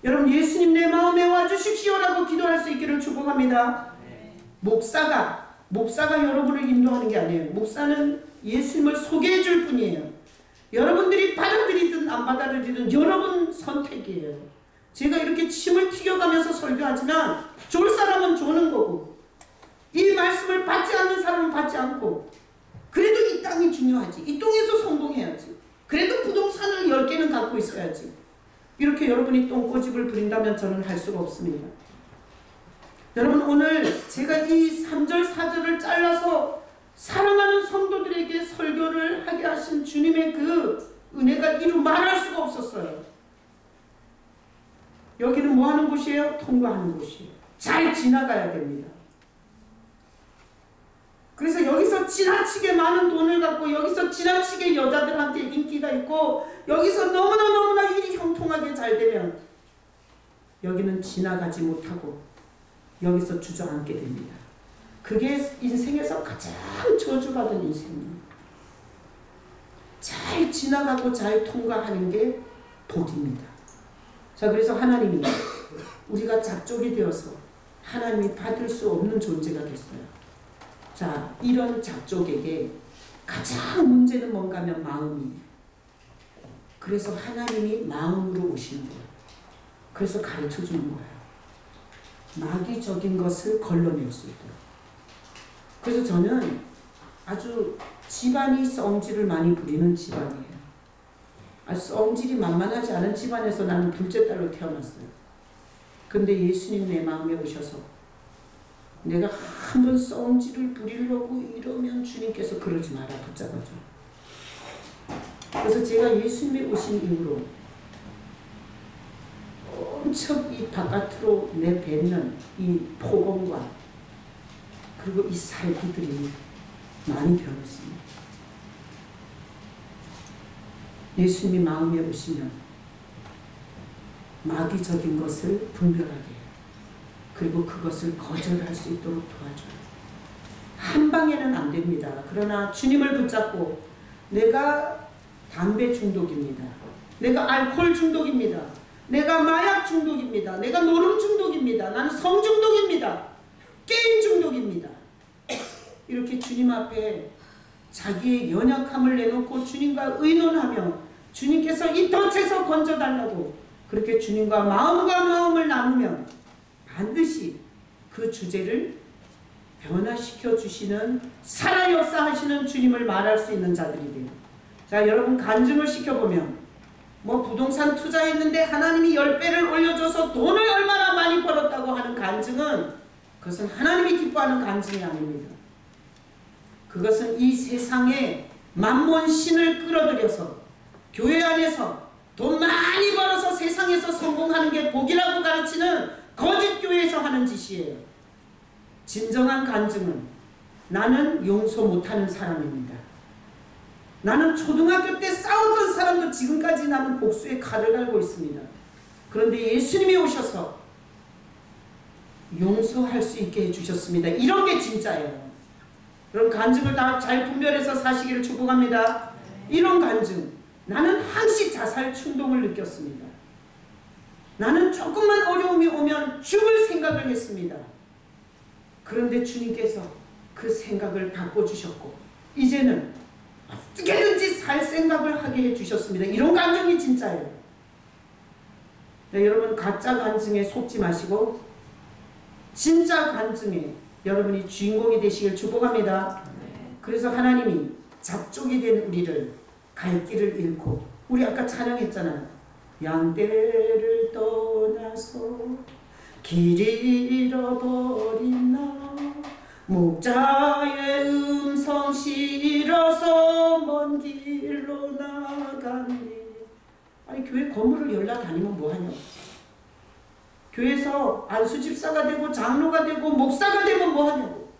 여러분 예수님 내 마음에 와주십시오라고 기도할 수 있기를 축복합니다. 목사가 여러분을 인도하는 게 아니에요. 목사는 예수님을 소개해 줄 뿐이에요. 여러분들이 받아들이든 안 받아들이든 여러분 선택이에요. 제가 이렇게 침을 튀겨가면서 설교하지만 좋을 사람은 좋는 거고 이 말씀을 받지 않는 사람은 받지 않고 그래도 이 땅이 중요하지. 이 땅에서 성공해야지. 그래도 부동산을 10개는 갖고 있어야지. 이렇게 여러분이 똥꼬집을 부린다면 저는 할 수가 없습니다. 여러분 오늘 제가 이 3절 4절을 잘라서 사랑하는 성도들에게 설교를 하게 하신 주님의 그 은혜가 이루 말할 수가 없었어요. 여기는 뭐 하는 곳이에요? 통과하는 곳이에요. 잘 지나가야 됩니다. 그래서 여기서 지나치게 많은 돈을 갖고 여기서 지나치게 여자들한테 인기가 있고 여기서 너무나 일이 형통하게 잘 되면 여기는 지나가지 못하고 여기서 주저앉게 됩니다. 그게 인생에서 가장 저주받은 인생입니다. 잘 지나가고 잘 통과하는 게 복입니다. 자, 그래서 하나님이 우리가 잡족이 되어서 하나님이 받을 수 없는 존재가 됐어요. 자, 이런 잡족에게 가장 문제는 뭔가 하면 마음이에요. 그래서 하나님이 마음으로 오시는 거예요. 그래서 가르쳐 주는 거예요. 마귀적인 것을 걸러낼 수 있도록. 그래서 저는 아주 집안이 성질을 많이 부리는 집안이에요. 성질이 만만하지 않은 집안에서 나는 둘째 딸로 태어났어요. 근데 예수님 내 마음에 오셔서 내가 한번 성질을 부리려고 이러면 주님께서 그러지 마라 붙잡아줘. 그래서 제가 예수님이 오신 이후로 엄청 이 바깥으로 내뱉는 이 폭언과 그리고 이 살구들이 많이 변했습니다. 예수님이 마음에 오시면 마귀적인 것을 분별하게 그리고 그것을 거절할 수 있도록 도와줘요. 한 방에는 안 됩니다. 그러나 주님을 붙잡고 내가 담배 중독입니다. 내가 알코올 중독입니다. 내가 마약 중독입니다. 내가 노름 중독입니다. 나는 성 중독입니다. 게임 중독입니다. 이렇게 주님 앞에 자기의 연약함을 내놓고 주님과 의논하며 주님께서 이 덫에서 건져달라고 그렇게 주님과 마음과 마음을 나누면 반드시 그 주제를 변화시켜 주시는 살아 역사하시는 주님을 말할 수 있는 자들이 돼요. 자, 여러분 간증을 시켜보면 뭐 부동산 투자했는데 하나님이 10배를 올려줘서 돈을 얼마나 많이 벌었다고 하는 간증은 그것은 하나님이 기뻐하는 간증이 아닙니다. 그것은 이 세상에 만몬 신을 끌어들여서 교회 안에서 돈 많이 벌어서 세상에서 성공하는 게 복이라고 가르치는 거짓 교회에서 하는 짓이에요. 진정한 간증은 나는 용서 못하는 사람입니다. 나는 초등학교 때 싸웠던 사람도 지금까지 나는 복수의 칼을 갈고 있습니다. 그런데 예수님이 오셔서 용서할 수 있게 해주셨습니다. 이런 게 진짜예요. 그런 간증을 다 잘 분별해서 사시기를 축복합니다. 이런 간증. 나는 항시 자살 충동을 느꼈습니다. 나는 조금만 어려움이 오면 죽을 생각을 했습니다. 그런데 주님께서 그 생각을 바꿔주셨고 이제는 어떻게든지 살 생각을 하게 해주셨습니다. 이런 간증이 진짜예요. 네, 여러분 가짜 간증에 속지 마시고 진짜 간증에 여러분이 주인공이 되시길 축복합니다. 그래서 하나님이 잡족이 된 우리를 갈 길을 잃고 우리 아까 찬양했잖아요. 양떼를 떠나서 길 잃어버린 나 목자의 음성 싫어서 먼 길로 나갔네. 아니 교회 건물을 열라 다니면 뭐하냐. 교회에서 안수집사가 되고 장로가 되고 목사가 되면 뭐하냐고.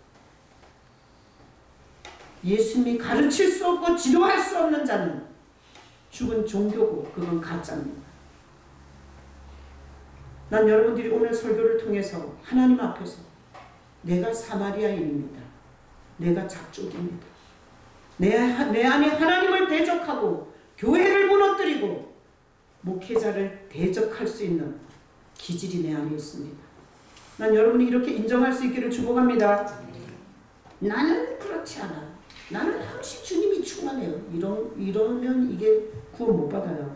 예수님이 가르칠 수 없고 지도할 수 없는 자는 죽은 종교고 그건 가짜입니다. 난 여러분들이 오늘 설교를 통해서 하나님 앞에서 내가 사마리아인입니다. 내가 잡족입니다. 내 안에 하나님을 대적하고 교회를 무너뜨리고 목회자를 대적할 수 있는 기질이 내 안에 있습니다. 난 여러분이 이렇게 인정할 수 있기를 축복합니다. 나는 그렇지 않아. 나는 항상 주님이 충만해요. 이러면 이게 구원 못 받아요.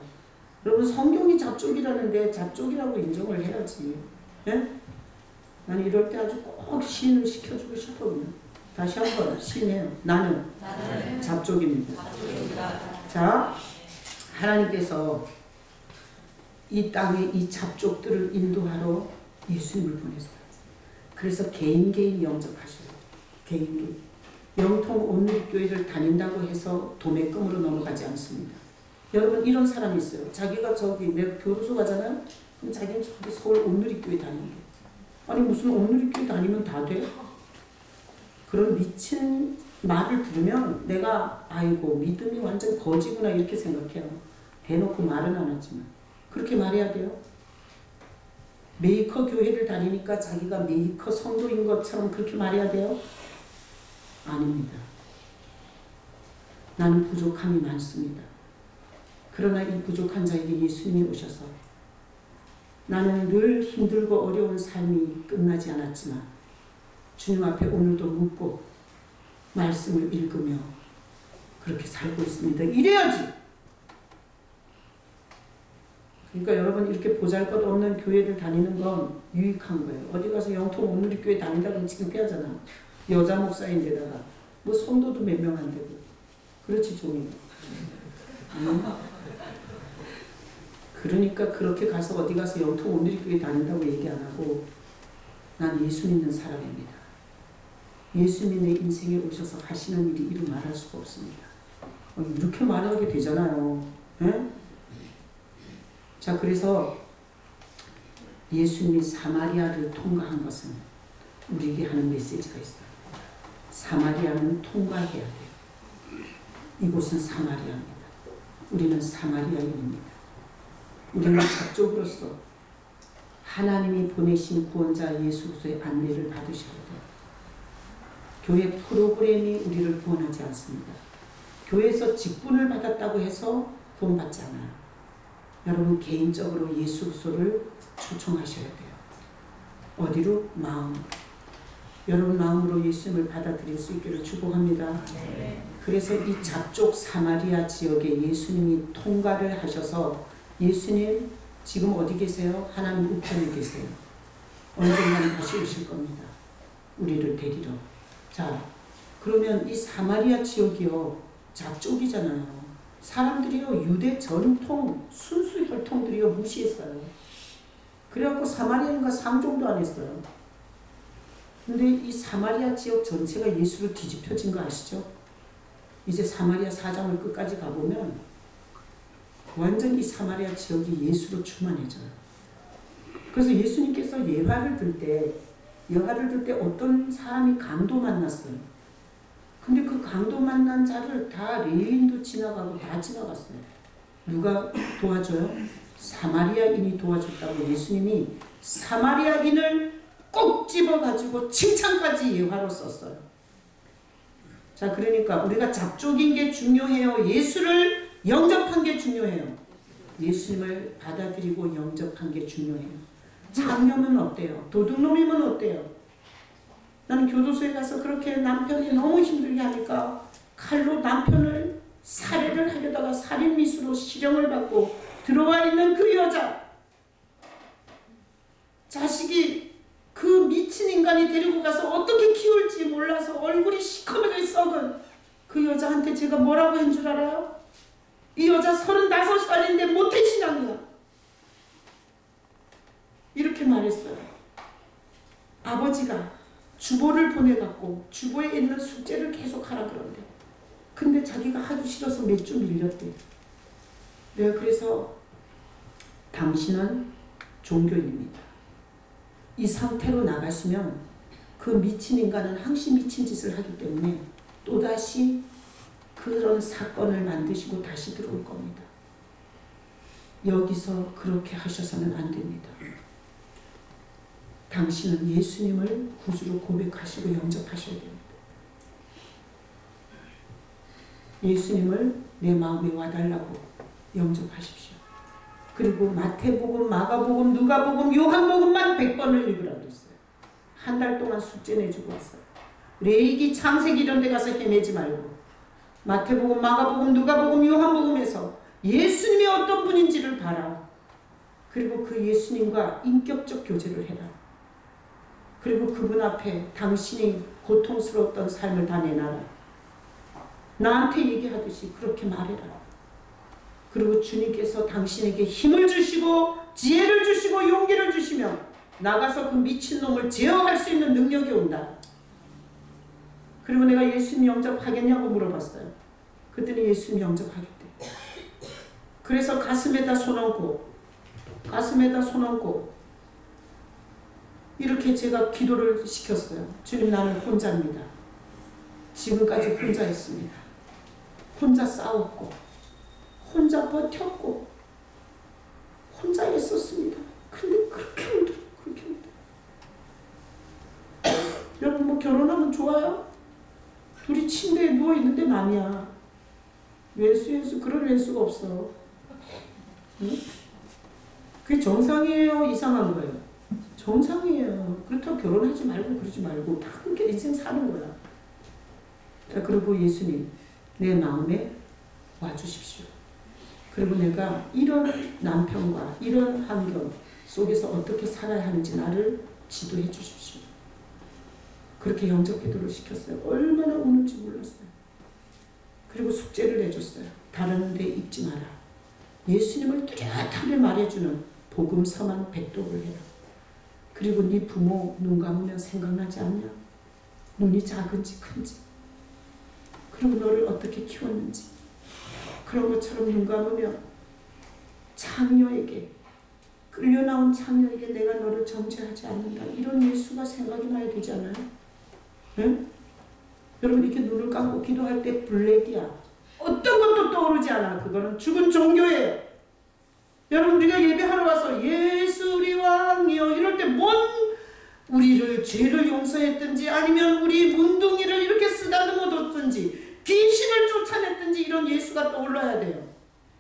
여러분 성경이 잡족이라는데 잡족이라고 인정을 해야지. 예? 나는 이럴 때 아주 꼭 시인을 시켜주고 싶거든요. 다시 한번 시인해요. 나는 잡족입니다. 자, 하나님께서 이 땅에 이 잡족들을 인도하러 예수님을 보냈어요. 그래서 개인 영접하셔요. 개인. 영통 온누리교회를 다닌다고 해서 도매금으로 넘어가지 않습니다. 여러분 이런 사람이 있어요. 자기가 내가 교도소 가잖아요. 그럼 자기는 저기 서울 온누리교회 다니는 게. 아니 무슨 온누리교회 다니면 다 돼? 그런 미친 말을 들으면 내가 아이고 믿음이 완전 거지구나 이렇게 생각해요. 대놓고 말은 안 하지만 그렇게 말해야 돼요. 메이커 교회를 다니니까 자기가 메이커 성도인 것처럼 그렇게 말해야 돼요? 아닙니다. 나는 부족함이 많습니다. 그러나 이 부족한 자에게 예수님이 오셔서 나는 늘 힘들고 어려운 삶이 끝나지 않았지만 주님 앞에 오늘도 묻고 말씀을 읽으며 그렇게 살고 있습니다. 이래야지. 그러니까 여러분 이렇게 보잘것없는 교회를 다니는 건 유익한 거예요. 어디 가서 영통 온누리교회 다닌다 그러면 창피하잖아. 여자 목사인데다가 뭐 성도도 몇 명 안 되고. 그렇지 종이. 그러니까 그렇게 가서 어디 가서 영통 온누리교회 다닌다고 얘기 안 하고 난 예수 믿는 사람입니다. 예수님이 내 인생에 오셔서 하시는 일이 이루 말할 수가 없습니다. 이렇게 말하게 되잖아요. 에? 자, 그래서 예수님이 사마리아를 통과한 것은 우리에게 하는 메시지가 있어요. 사마리아는 통과해야 돼요. 이곳은 사마리아입니다. 우리는 사마리아인입니다. 우리는 가족으로서 하나님이 보내신 구원자 예수 그리스도의 안내를 받으셔야 돼요. 교회 프로그램이 우리를 구원하지 않습니다. 교회에서 직분을 받았다고 해서 돈 받지 않아요. 여러분 개인적으로 예수 그리스도를 초청하셔야 돼요. 어디로? 마음으로. 여러분 마음으로 예수님을 받아들일 수 있기를 축복합니다. 네. 그래서 이 잡족 사마리아 지역에 예수님이 통과를 하셔서 예수님 지금 어디 계세요? 하나님 우편에 계세요. 언젠가는 다시 오실 겁니다. 우리를 데리러. 자, 그러면 이 사마리아 지역이요 잡족이잖아요. 사람들이요 유대 전통 순수 혈통들이요 무시했어요. 그래갖고 사마리아인가 상종도 안 했어요. 근데 이 사마리아 지역 전체가 예수로 뒤집혀진 거 아시죠? 이제 사마리아 4장을 끝까지 가보면 완전 이 사마리아 지역이 예수로 충만해져요. 그래서 예수님께서 예화를 들 때 어떤 사람이 강도 만났어요. 근데 그 강도 만난 자를 다 레위인도 지나가고 다 지나갔어요. 누가 도와줘요? 사마리아인이 도와줬다고 예수님이 사마리아인을 꼭 집어가지고 칭찬까지 예화로 썼어요. 자, 그러니까 우리가 잡족인 게 중요해요? 예수를 영접한 게 중요해요? 예수님을 받아들이고 영접한 게 중요해요. 장녀면 어때요? 도둑놈이면 어때요? 나는 교도소에 가서 그렇게 남편이 너무 힘들게 하니까 칼로 남편을 살해를 하려다가 살인미수로 실형을 받고 들어와 있는 그 여자, 자식이 그 미친 인간이 데리고 가서 어떻게 키울지 몰라서 얼굴이 시커멓게 썩은 그 여자한테 제가 뭐라고 한 줄 알아요? 이 여자 35살인데 모태신앙이야. 이렇게 말했어요. 아버지가 주보를 보내갖고 주보에 있는 숙제를 계속 하라 그런대. 근데 자기가 하기 싫어서 몇 주 밀렸대. 내가 그래서 당신은 종교인입니다. 이 상태로 나가시면 그 미친 인간은 항시 미친 짓을 하기 때문에 또다시 그런 사건을 만드시고 다시 들어올 겁니다. 여기서 그렇게 하셔서는 안 됩니다. 당신은 예수님을 구주로 고백하시고 영접하셔야 됩니다. 예수님을 내 마음에 와달라고 영접하십시오. 그리고 마태복음, 마가복음, 누가복음, 요한복음만 100번을 읽으라 그랬어요. 한 달 동안 숙제 내주고 왔어요. 레위기, 창세기 이런 데 가서 헤매지 말고 마태복음, 마가복음, 누가복음, 요한복음에서 예수님이 어떤 분인지를 봐라. 그리고 그 예수님과 인격적 교제를 해라. 그리고 그분 앞에 당신이 고통스러웠던 삶을 다 내놔라. 나한테 얘기하듯이 그렇게 말해라. 그리고 주님께서 당신에게 힘을 주시고 지혜를 주시고 용기를 주시며 나가서 그 미친놈을 제어할 수 있는 능력이 온다. 그리고 내가 예수님 영접하겠냐고 물어봤어요. 그랬더니 예수님 영접하겠대. 그래서 가슴에다 손 얹고 이렇게 제가 기도를 시켰어요. 주님, 나는 혼자입니다. 지금까지 혼자였습니다. 혼자 싸웠고 혼자 버텼고 혼자 했었습니다. 근데 그렇게 힘들어. 여러분, 뭐 결혼하면 좋아요? 둘이 침대에 누워있는데 남이야. 왼수 그런 왼수가 없어. 응? 그게 정상이에요? 이상한 거예요? 정상이에요. 그렇다고 결혼하지 말고 그러지 말고 다 그렇게 인생 사는 거야. 자, 그리고 예수님, 내 마음에 와주십시오. 그리고 내가 이런 남편과 이런 환경 속에서 어떻게 살아야 하는지 나를 지도해 주십시오. 그렇게 영접 기도를 시켰어요. 얼마나 우는지 몰랐어요. 그리고 숙제를 내줬어요. 다른 데 읽지 마라. 예수님을 뚜렷하게 말해주는 복음서만 백독을 해라. 그리고 네 부모 눈 감으면 생각나지 않냐? 눈이 작은지 큰지, 그리고 너를 어떻게 키웠는지, 그런 것처럼 눈 감으면 창녀에게, 끌려나온 창녀에게 내가 너를 정죄하지 않는다. 이런 예수가 생각이 나야 되잖아요. 네? 여러분, 이렇게 눈을 감고 기도할 때 블랙이야. 어떤 것도 떠오르지 않아. 그거는 죽은 종교예요. 여러분, 우리가 예배하러 와서 예수 우리 왕이여 이럴 때 뭔 우리를 죄를 용서했든지 아니면 우리 문둥이를 이렇게 쓰다듬어 뒀든지 귀신을 쫓아냈든지 이런 예수가 떠올라야 돼요.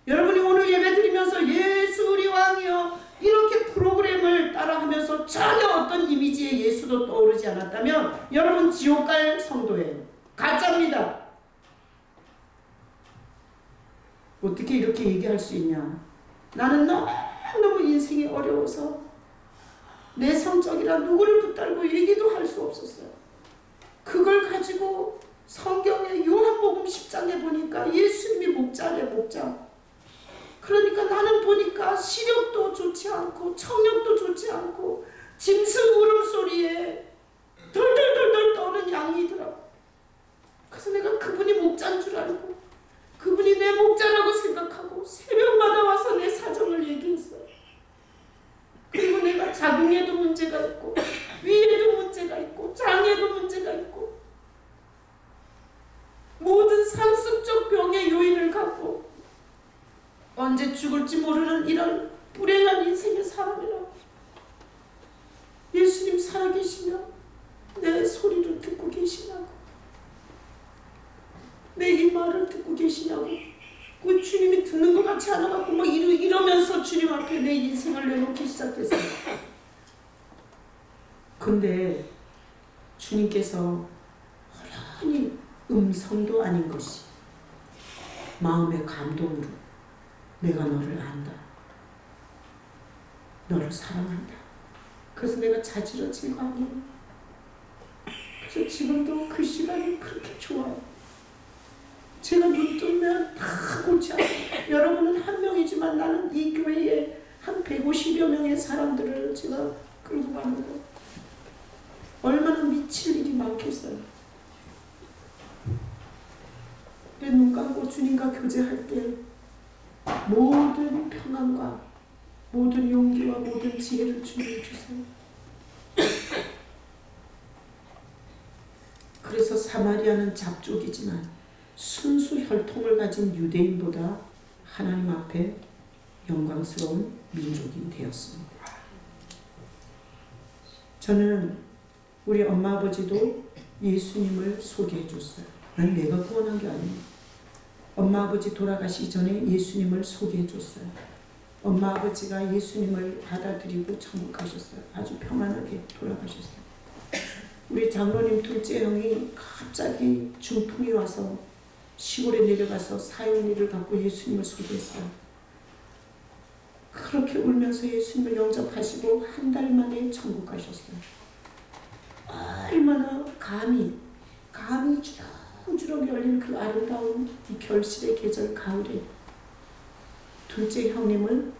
여러분이 오늘 예배 드리면서 예수 우리 왕이여 이렇게 프로그램을 따라하면서 전혀 어떤 이미지의 예수도 떠오르지 않았다면 여러분 지옥 갈 성도예요. 가짜입니다. 어떻게 이렇게 얘기할 수 있냐? 나는 너무 인생이 어려워서 내 성적이라 누구를 붙들고 얘기도 할 수 없었어요. 그걸 가지고 성경의 요한복음 10장에 보니까 예수님이 목자래, 목자. 그러니까 나는 보니까 시력도 좋지 않고 청력도 좋지 않고 짐승 울음소리에 덜덜덜덜 떠는 양이더라고. 그래서 내가 그분이 목자인 줄 알고 그분이 내 목자라고 생각하고 새벽마다 와서 내 사정을 얘기했어요. 그리고 내가 자궁에도 문제가 있고 위에도 문제가 있고 장에도 문제가 있고 모든 상습적 병의 요인을 갖고 언제 죽을지 모르는 이런 불행한 인생의 사람이라고. 예수님 살아계시며 내 소리를 듣고 계시냐고, 내 이 말을 듣고 계시냐고. 그 주님이 듣는 것 같지 않아갖고 막 이러면서 주님 앞에 내 인생을 내놓기 시작했어요. 근데 주님께서 호련히 음성도 아닌 것이 마음의 감동으로 내가 너를 안다, 너를 사랑한다. 그래서 내가 자지러진 거 아니에요. 그래서 지금도 그 시간이 그렇게 좋아요. 제가 눈 뜨면 다 골치 아파요. 여러분은 한 명이지만 나는 이 교회에 한 150여 명의 사람들을 제가 끌고 가는 거 얼마나 미칠 일이 많겠어요. 내 눈 감고 주님과 교제할 때 모든 평안과 모든 용기와 모든 지혜를 주님이 주세요. 그래서 사마리아는 잡족이지만 순수 혈통을 가진 유대인보다 하나님 앞에 영광스러운 민족이 되었습니다. 저는 우리 엄마 아버지도 예수님을 소개해 줬어요. 난 내가 구원한 게 아니에요. 엄마 아버지 돌아가시기 전에 예수님을 소개해 줬어요. 엄마 아버지가 예수님을 받아들이고 천국 가셨어요. 아주 평안하게 돌아가셨어요. 우리 장로님 둘째 형이 갑자기 중풍이 와서 시골에 내려가서 사형리를 갖고 예수님을 소개했어요. 그렇게 울면서 예수님을 영접하시고 한 달 만에 천국 가셨어요. 얼마나 감히 주렁주렁 열린 그 아름다운 이 결실의 계절 가을에 둘째 형님을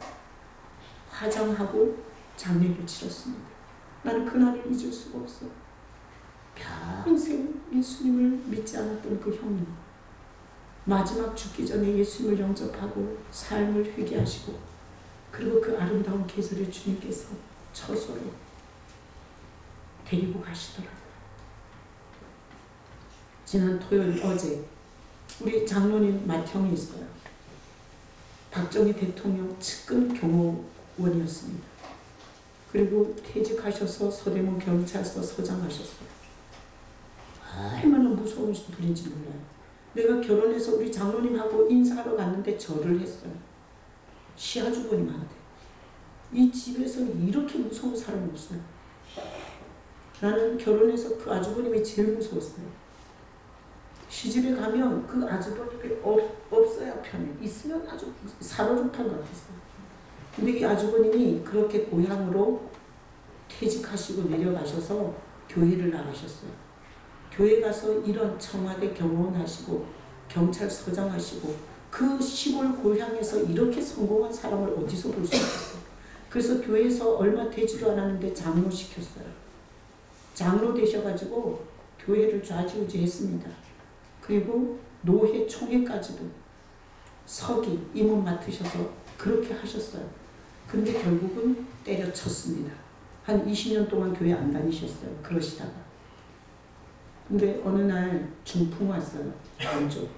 화장하고 장례를 치렀습니다. 나는 그날을 잊을 수가 없어. 평생 예수님을 믿지 않았던 그 형님, 마지막 죽기 전에 예수님을 영접하고 삶을 회개하시고 그리고 그 아름다운 계절에 주님께서 처소로 데리고 가시더라고요. 지난 토요일 어제 우리 장로님 맏형이 있어요. 박정희 대통령 측근 경호원이었습니다. 그리고 퇴직하셔서 서대문 경찰서 서장하셨어요. 얼마나 무서운 분인지 몰라요. 내가 결혼해서 우리 장로님하고 인사하러 갔는데 절을 했어요. 시아주버님한테. 이 집에서는 이렇게 무서운 사람이 없어요. 나는 결혼해서 그 아주버님이 제일 무서웠어요. 시집에 가면 그 아주버님이 없어야 편해. 있으면 아주 살얼음판 같았어요. 근데 이 아주버님이 그렇게 고향으로 퇴직하시고 내려가셔서 교회를 나가셨어요. 교회 가서 이런 청와대 경호원 하시고 경찰서장 하시고 그 시골 고향에서 이렇게 성공한 사람을 어디서 볼 수 있겠어요. 그래서 교회에서 얼마 되지도 않았는데 장로 시켰어요. 장로 되셔가지고 교회를 좌지우지 했습니다. 그리고 노회 총회까지도 서기 임원 맡으셔서 그렇게 하셨어요. 근데 결국은 때려쳤습니다. 한 20년 동안 교회 안 다니셨어요. 그러시다가. 근데 어느 날 중풍 왔어요. 왼쪽.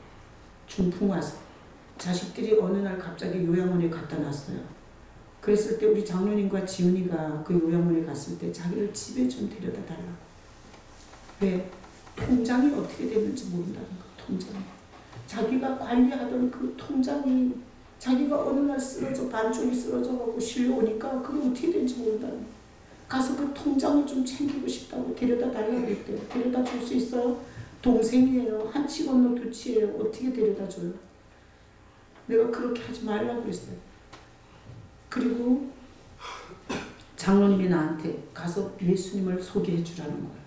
중풍 와서 자식들이 어느 날 갑자기 요양원에 갖다 놨어요. 그랬을 때 우리 장로님과 지훈이가 그 요양원에 갔을 때 자기를 집에 좀 데려다 달라고. 왜? 통장이 어떻게 됐는지 모른다는 거. 통장이. 자기가 관리하던 그 통장이 자기가 어느 날 쓰러져 반쪽이 쓰러져가고 실려오니까 그게 어떻게 된지 모른다는 거. 가서 그 통장을 좀 챙기고 싶다고 데려다 달라고 했대요. 데려다 줄 수 있어요? 동생이에요. 한 치 건너 두 치예요. 어떻게 데려다 줘요? 내가 그렇게 하지 말라고 그랬어요. 그리고 장로님이 나한테 가서 예수님을 소개해 주라는 거예요.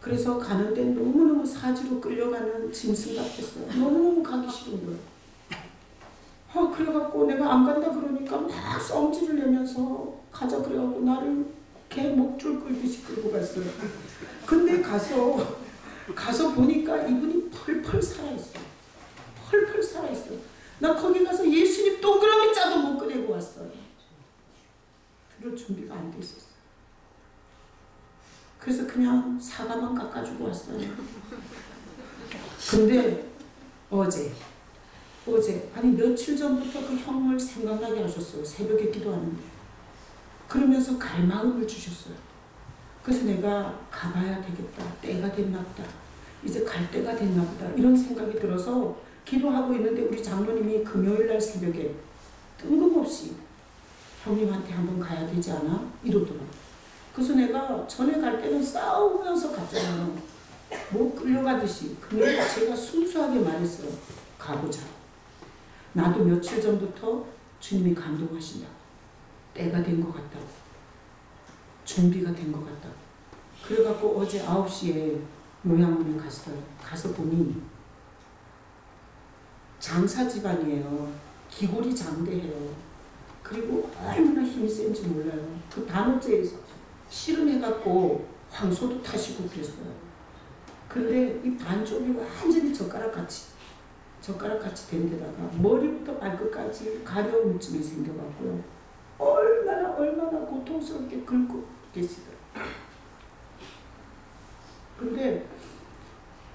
그래서 가는데 너무너무 사지로 끌려가는 짐승 같았어요. 너무너무 가기 싫은 거예요. 그래갖고 내가 안 간다 그러니까 막 성질을 내면서 가자 그래갖고 나를 개 목줄 끌듯이 끌고 갔어요. 근데 가서 보니까 이분이 펄펄 살아있어. 펄펄 살아있어. 나 거기 가서 예수님 동그라미 짜도 못 꺼내고 왔어요. 들을 준비가 안 돼 있었어요. 그래서 그냥 사과만 깎아주고 왔어요. 근데 어제 아니 며칠 전부터 그 형을 생각나게 하셨어요. 새벽에 기도하는데. 그러면서 갈 마음을 주셨어요. 그래서 내가 가봐야 되겠다. 때가 됐나 보다. 이제 갈 때가 됐나 보다. 이런 생각이 들어서 기도하고 있는데 우리 장로님이 금요일날 새벽에 뜬금없이 형님한테 한번 가야 되지 않아? 이러더라고요. 그래서 내가 전에 갈 때는 싸우면서 갔잖아요. 뭐 끌려가듯이. 근데 제가 순수하게 말했어요. 가보자. 나도 며칠 전부터 주님이 감동하신다고. 때가 된 것 같다고. 준비가 된 것 같다고. 그래갖고 어제 9시에 요양원에 갔어요. 가서 보니 장사 집안이에요. 기골이 장대해요. 그리고 얼마나 힘이 센지 몰라요. 그 단오제에서 씨름해갖고 황소도 타시고 그랬어요. 근데 이 반쪽이 완전히 젓가락같이 된 데다가 머리부터 발끝까지 가려움증이 생겨갖고요. 얼마나 고통스럽게 긁고 계시더라고요. 근데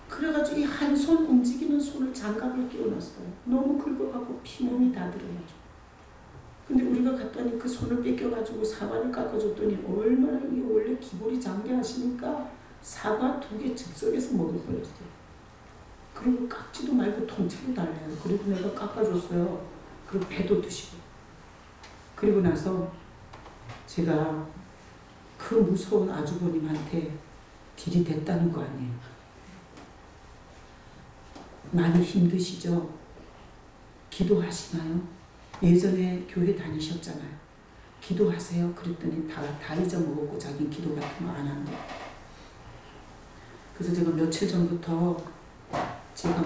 그래가지고 이 한 손 움직이는 손을 장갑을 끼워놨어요. 너무 긁어갖고 피멍이 다 들어가지고. 근데 우리가 갔더니 그 손을 뺏겨가지고 사과를 깎아줬더니 얼마나 이게 원래 기골이 장대하시니까 사과 2개 즉석에서 먹어버렸어요. 그리고 깎지도 말고 통째로 달래요. 그리고 내가 깎아줬어요. 그리고 배도 드시고. 그리고 나서 제가 그 무서운 아주버님한테 딜이 됐다는 거 아니에요. 많이 힘드시죠? 기도하시나요? 예전에 교회 다니셨잖아요. 기도하세요. 그랬더니 다 잊어먹었고 자기 기도 같은 거 안 한다. 그래서 제가 며칠 전부터 제가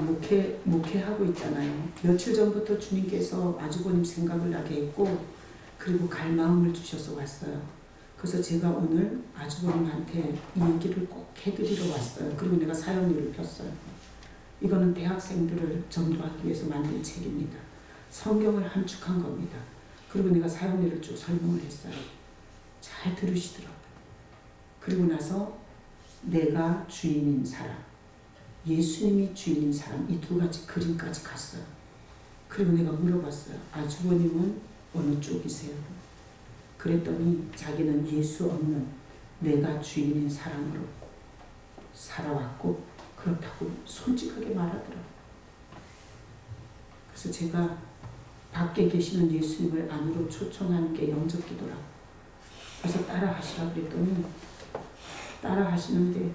목회하고 있잖아요. 며칠 전부터 주님께서 아주버님 생각을 나게 했고 그리고 갈 마음을 주셔서 왔어요. 그래서 제가 오늘 아주버님한테 이 얘기를 꼭 해드리러 왔어요. 그리고 내가 사연을 폈어요. 이거는 대학생들을 전도하기 위해서 만든 책입니다. 성경을 함축한 겁니다. 그리고 내가 사연을 쭉 설명을 했어요. 잘 들으시더라고요. 그리고 나서 내가 주인인 사람, 예수님이 주인인 사람, 이 2가지 그림까지 갔어요. 그리고 내가 물어봤어요. 아주버님은 어느 쪽이세요? 그랬더니 자기는 예수 없는 내가 주인인 사람으로 살아왔고 그렇다고 솔직하게 말하더라고요. 그래서 제가 밖에 계시는 예수님을 안으로 초청하는 게 영접기도라고. 그래서 따라 하시라고 그랬더니 따라 하시는데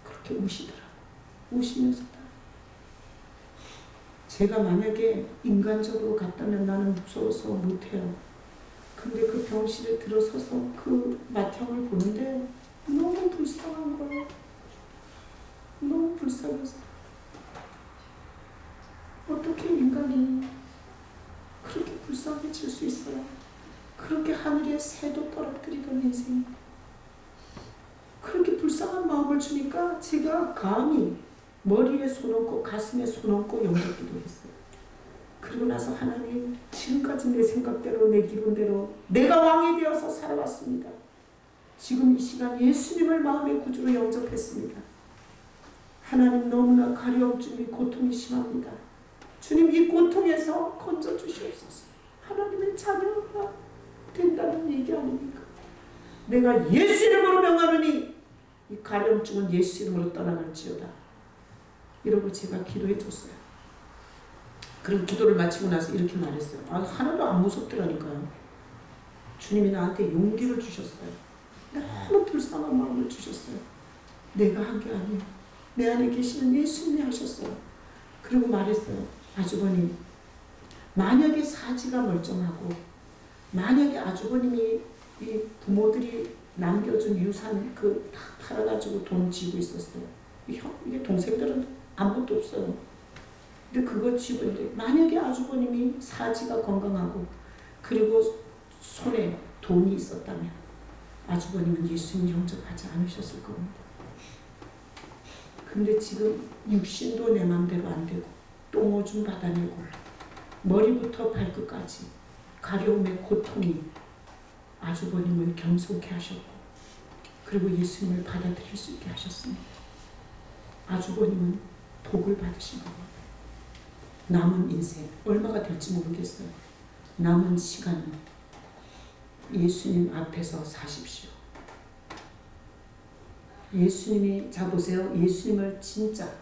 그렇게 우시더라고요. 우시면서 제가 만약에 인간적으로 갔다면 나는 무서워서 못해요. 근데 그 병실에 들어서서 그 맏형을 보는데 너무 불쌍한 거예요. 너무 불쌍해서. 어떻게 인간이 그렇게 불쌍해질 수 있어요? 그렇게 하늘에 새도 떨어뜨리던 인생. 그렇게 불쌍한 마음을 주니까 제가 감히 머리에 손 얹고 가슴에 손 얹고 영접기도 했어요. 그리고 나서 하나님, 지금까지 내 생각대로 내 기분대로 내가 왕이 되어서 살아왔습니다. 지금 이 시간 예수님을 마음의 구주로 영접했습니다. 하나님, 너무나 가려움증이 고통이 심합니다. 주님, 이 고통에서 건져주시옵소서. 하나님의 자녀가 된다는 얘기 아닙니까? 내가 예수 이름으로 명하노니 이 가려움증은 예수 이름으로 떠나갈지어다. 이러고 제가 기도해 줬어요. 그리고 기도를 마치고 나서 이렇게 말했어요. 하나도 안 무섭더라니까요. 주님이 나한테 용기를 주셨어요. 너무 불쌍한 마음을 주셨어요. 내가 한 게 아니에요. 내 안에 계시는 예수님이 하셨어요. 그리고 말했어요. 아주버님, 만약에 사지가 멀쩡하고 만약에 아주버님이 이 부모들이 남겨준 유산 다 팔아가지고 돈 쥐고 있었어요. 이게 동생들은 아무것도 없어요. 근데 그거 쥐고 있는데 만약에 아주버님이 사지가 건강하고 그리고 손에 돈이 있었다면 아주버님은 예수님 영접하지 않으셨을 겁니다. 근데 지금 육신도 내 맘대로 안 되고 똥오줌 받아내고 머리부터 발끝까지 가려움의 고통이 아주버님을 겸손케 하셨고 그리고 예수님을 받아들일 수 있게 하셨습니다. 아주버님은 복을 받으신 겁니다. 남은 인생 얼마가 될지 모르겠어요. 남은 시간 예수님 앞에서 사십시오. 예수님이 자 보세요. 예수님을 진짜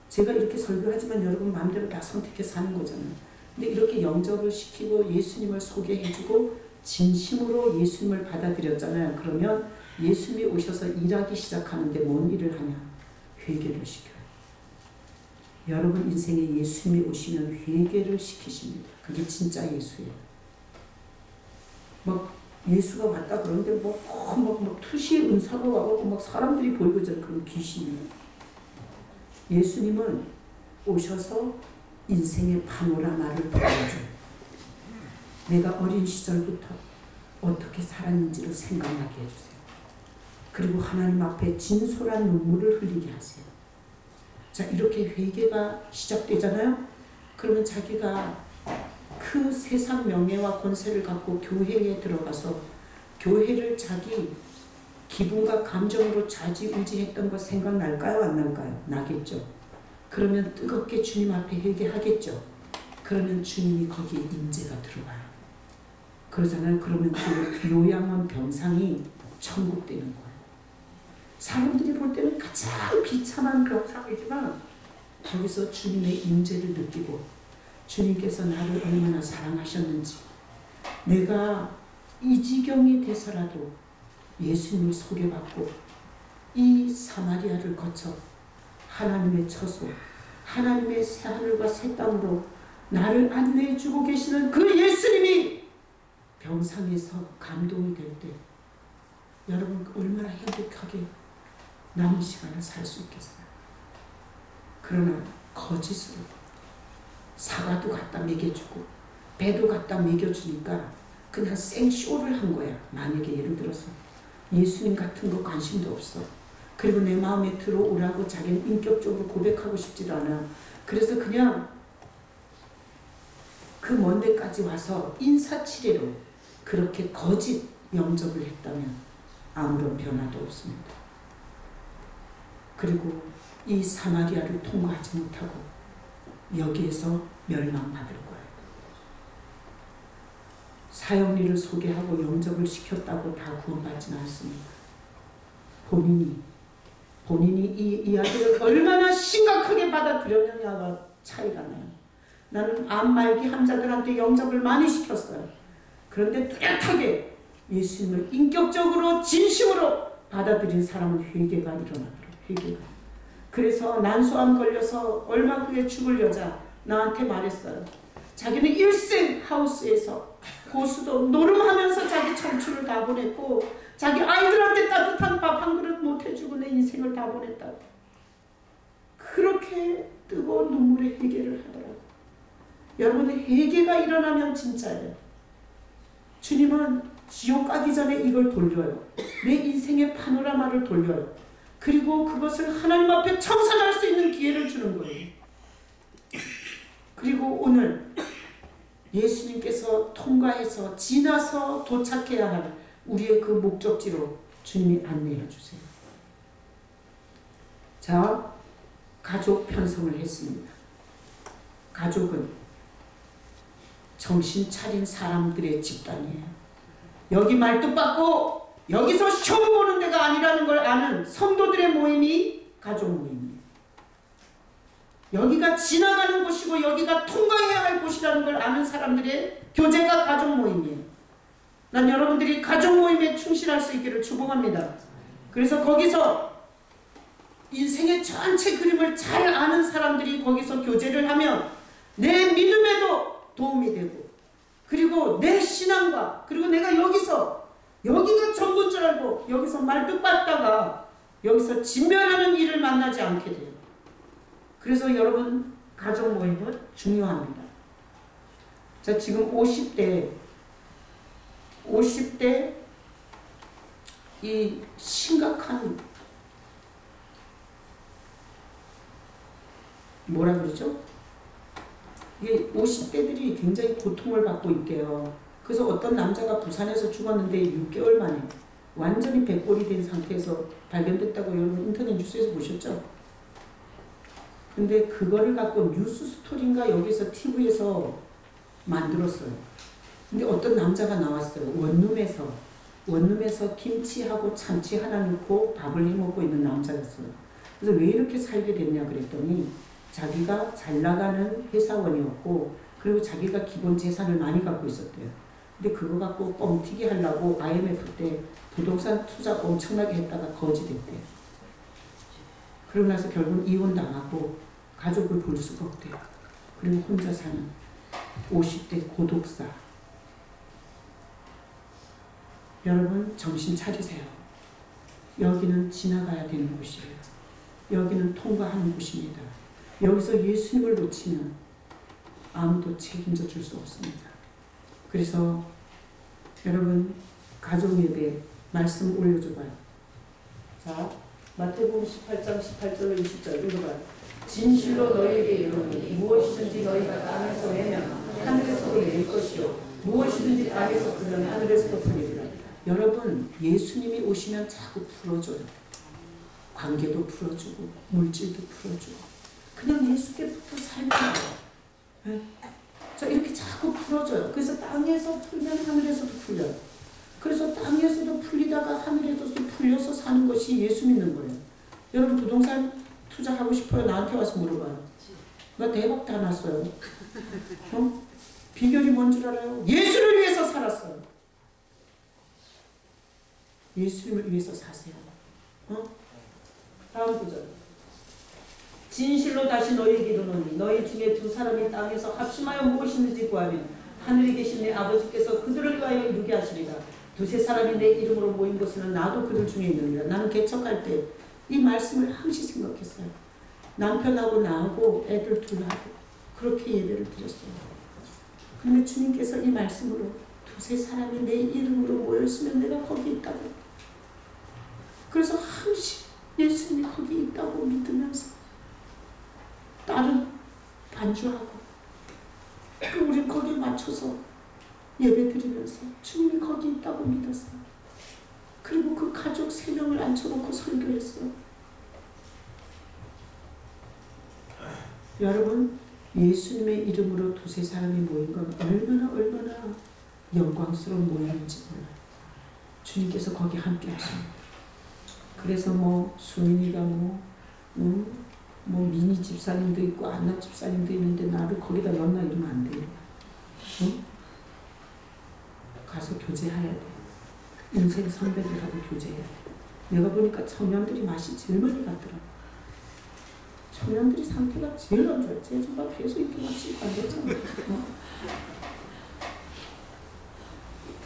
제가 이렇게 설교하지만 여러분 마음대로 다 선택해 사는 거잖아요. 근데 이렇게 영접을 시키고 예수님을 소개해주고 진심으로 예수님을 받아들였잖아요. 그러면 예수님이 오셔서 일하기 시작하는데 뭔 일을 하냐? 회개를 시켜요. 여러분 인생에 예수님이 오시면 회개를 시키십니다. 그게 진짜 예수예요. 막 예수가 왔다 그러는데 막 투시의 은사가 와갖고 막 사람들이 보이고 저는 그런 귀신이에요. 예수님은 오셔서 인생의 파노라마를 보여줘요. 내가 어린 시절부터 어떻게 살았는지를 생각나게 해주세요. 그리고 하나님 앞에 진솔한 눈물을 흘리게 하세요. 자, 이렇게 회개가 시작되잖아요. 그러면 자기가 그 세상 명예와 권세를 갖고 교회에 들어가서 교회를 자기 기분과 감정으로 좌지우지했던 거 생각날까요? 안 날까요? 나겠죠. 그러면 뜨겁게 주님 앞에 회개하겠죠. 그러면 주님이 거기에 임재가 들어와요. 그러잖아요. 그러면 그 요양원 병상이 천국 되는 거예요. 사람들이 볼 때는 가장 비참한 병상이지만 거기서 주님의 임재를 느끼고 주님께서 나를 얼마나 사랑하셨는지 내가 이 지경이 돼서라도 예수님을 소개받고 이 사마리아를 거쳐 하나님의 처소 하나님의 새하늘과 새 땅으로 나를 안내해 주고 계시는 그 예수님이 병상에서 감동이 될 때 여러분 얼마나 행복하게 남은 시간을 살 수 있겠어요. 그러나 거짓으로 사과도 갖다 먹여주고 배도 갖다 먹여주니까 그냥 생쇼를 한 거야. 만약에 예를 들어서 예수님 같은 거 관심도 없어. 그리고 내 마음에 들어오라고 자기는 인격적으로 고백하고 싶지도 않아. 그래서 그냥 그 먼 데까지 와서 인사치레로 그렇게 거짓 영접을 했다면 아무런 변화도 없습니다. 그리고 이 사마리아를 통과하지 못하고 여기에서 멸망받을 거예요. 사형리를 소개하고 영접을 시켰다고 다 구원받지는 않습니다. 본인이 이 이야기를 얼마나 심각하게 받아들였느냐가 차이가 나요. 나는 암 말기 환자들한테 영접을 많이 시켰어요. 그런데 뚜렷하게 예수님을 인격적으로 진심으로 받아들인 사람은 회개가 일어나더라고요. 회개가. 그래서 난소암 걸려서 얼마 후에 죽을 여자 나한테 말했어요. 자기는 일생 하우스에서 고수도 노름하면서 자기 청춘을 다 보냈고 자기 아이들한테 따뜻한 밥 한 그릇 못 해주고 내 인생을 다 보냈다. 그렇게 뜨거운 눈물의 회개를 하더라고요. 여러분 회개가 일어나면 진짜예요. 주님은 지옥 가기 전에 이걸 돌려요. 내 인생의 파노라마를 돌려요. 그리고 그것을 하나님 앞에 청산할 수 있는 기회를 주는 거예요. 그리고 오늘 예수님께서 통과해서 지나서 도착해야 할 우리의 그 목적지로 주님이 안내해 주세요. 자, 가족 편성을 했습니다. 가족은 정신 차린 사람들의 집단이에요. 여기 말뚝 받고 여기서 시험 보는 데가 아니라는 걸 아는 성도들의 모임이 가족 모임이에요. 여기가 지나가는 곳이고 여기가 통과해야 할 곳이라는 걸 아는 사람들의 교제가 가족 모임이에요. 난 여러분들이 가족 모임에 충실할 수 있기를 축복합니다. 그래서 거기서 인생의 전체 그림을 잘 아는 사람들이 거기서 교제를 하면 내 믿음에도 도움이 되고 그리고 내 신앙과 그리고 내가 여기가 전부인 줄 알고 여기서 말뚝 받다가 여기서 진멸하는 일을 만나지 않게 돼요. 그래서 여러분 가족 모임은 중요합니다. 자, 지금 50대 50대 이 심각한 뭐라 그러죠? 이게 50대들이 굉장히 고통을 받고 있대요. 그래서 어떤 남자가 부산에서 죽었는데 6개월 만에 완전히 백골이 된 상태에서 발견됐다고 여러분 인터넷 뉴스에서 보셨죠? 근데 그거를 갖고 뉴스 스토리인가 여기서 TV에서 만들었어요. 근데 어떤 남자가 나왔어요. 원룸에서 김치하고 참치 하나 넣고 밥을 해 먹고 있는 남자였어요. 그래서 왜 이렇게 살게 됐냐 그랬더니 자기가 잘 나가는 회사원이었고 그리고 자기가 기본 재산을 많이 갖고 있었대요. 근데 그거 갖고 뻥튀기 하려고 IMF 때 부동산 투자 엄청나게 했다가 거지됐대요. 그러고 나서 결국 이혼당하고 가족을 볼 수가 없대요. 그리고 혼자 사는 50대 고독사. 여러분 정신 차리세요. 여기는 지나가야 되는 곳이에요. 여기는 통과하는 곳입니다. 여기서 예수님을 놓치면 아무도 책임져 줄 수 없습니다. 그래서 여러분 가족 예배 말씀 올려줘봐요. 자, 마태복음 18장 18절로 20절 읽어봐요. 진실로 너희에게 이르노니 무엇이든지 너희가 땅에서 내면 하늘에서도 내릴 것이요 무엇이든지 땅에서 풀면 하늘에서도 풀리리라. 여러분 예수님이 오시면 자꾸 풀어줘요. 관계도 풀어주고 물질도 풀어주고 그냥 예수께부터 살면 돼요. 자, 이렇게 자꾸 풀어줘요. 그래서 땅에서 풀면 하늘에서도 풀려요. 그래서 땅에서도 풀리다가 하늘에서도 풀려서 사는 것이 예수 믿는 거예요. 여러분 부동산 투자하고 싶어요? 나한테 와서 물어봐요. 나 대박 다 났어요. 비결이 뭔 줄 알아요? 예수를 위해서 살았어요. 예수님을 위해서 사세요. 다음 구절. 진실로 다시 너희에게 이르노니 너희 중에 두 사람이 땅에서 합심하여 무엇이든지 구하면 하늘에 계신 내 아버지께서 그들을 위하여 이루게 하시리라. 두세 사람이 내 이름으로 모인 곳에는 나도 그들 중에 있느니라. 나는 개척할 때 이 말씀을 항시 생각했어요. 남편하고 나하고 애들 둘하고 그렇게 예배를 드렸어요. 그런데 주님께서 이 말씀으로 두세 사람이 내 이름으로 모였으면 내가 거기 있다고. 그래서 항시 예수님이 거기 있다고 믿으면서 딸은 반주하고 우리 거기에 맞춰서 예배 드리면서 주님이 거기 있다고 믿었어요. 그리고 그 가족 3명을 앉혀놓고 설교했어요. 여러분 예수님의 이름으로 두세 사람이 모인 건 얼마나 영광스러운 모임인지 몰라요. 주님께서 거기 함께 하십니다. 그래서 수민이가 미니 집사님도 있고 안나 집사님도 있는데 나를 거기다 넣나 이러면 안 돼요. 가서 교제해야 돼. 인생 선배들하고 교제해야 돼. 내가 보니까 청년들이 맛이 제일 많이 갔더라. 청년들이 상태가 제일 안 좋아요. 제 정말 계속 이렇게 맛이 안 되잖아.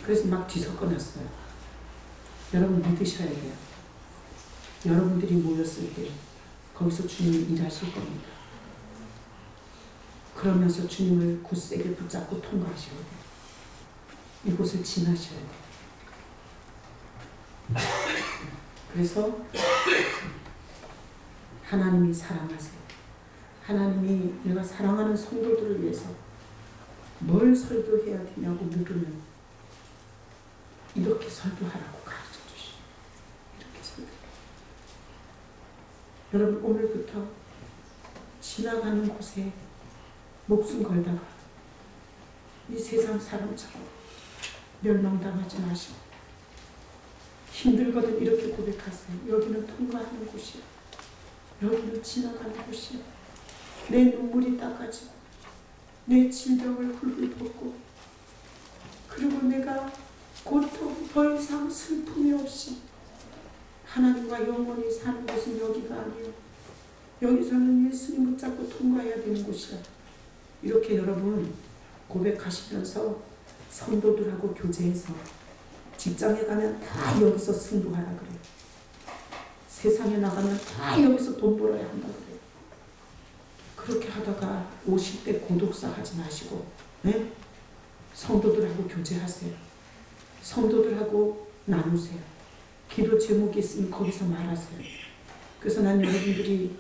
그래서 막 뒤섞어놨어요. 여러분 믿으셔야 돼요. 여러분들이 모였을 때 거기서 주님이 일하실 겁니다. 그러면서 주님을 굳세게 붙잡고 통과하셔야 돼요. 이곳을 지나셔야 돼요. 그래서 하나님이 사랑하세요. 하나님이 내가 사랑하는 성도들을 위해서 뭘 설교해야 되냐고 물으면 이렇게 설교하라고 가르쳐 주시고 이렇게 설교. 여러분 오늘부터 지나가는 곳에 목숨 걸다가 이 세상 사람처럼 멸망당하지 마시고 힘들거든 이렇게 고백하세요. 여기는 통과하는 곳이야. 여기는 지나가는 곳이야. 내 눈물이 닦아지고 내 질병을 훌훌 벗고 그리고 내가 고통 더 이상 슬픔이 없이 하나님과 영원히 사는 곳은 여기가 아니에요. 여기서는 예수님 붙잡고 통과해야 되는 곳이야. 이렇게 여러분 고백하시면서 성도들하고 교제해서 직장에 가면 다 여기서 승부하라 그래요. 세상에 나가면 다 여기서 돈 벌어야 한다 그래요. 그렇게 하다가 50대 고독사 하지 마시고 성도들하고 교제하세요. 성도들하고 나누세요. 기도 제목이 있으면 거기서 말하세요. 그래서 난 여러분들이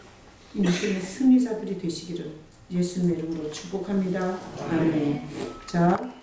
인생의 승리자들이 되시기를 예수님의 이름으로 축복합니다. 아멘. 자.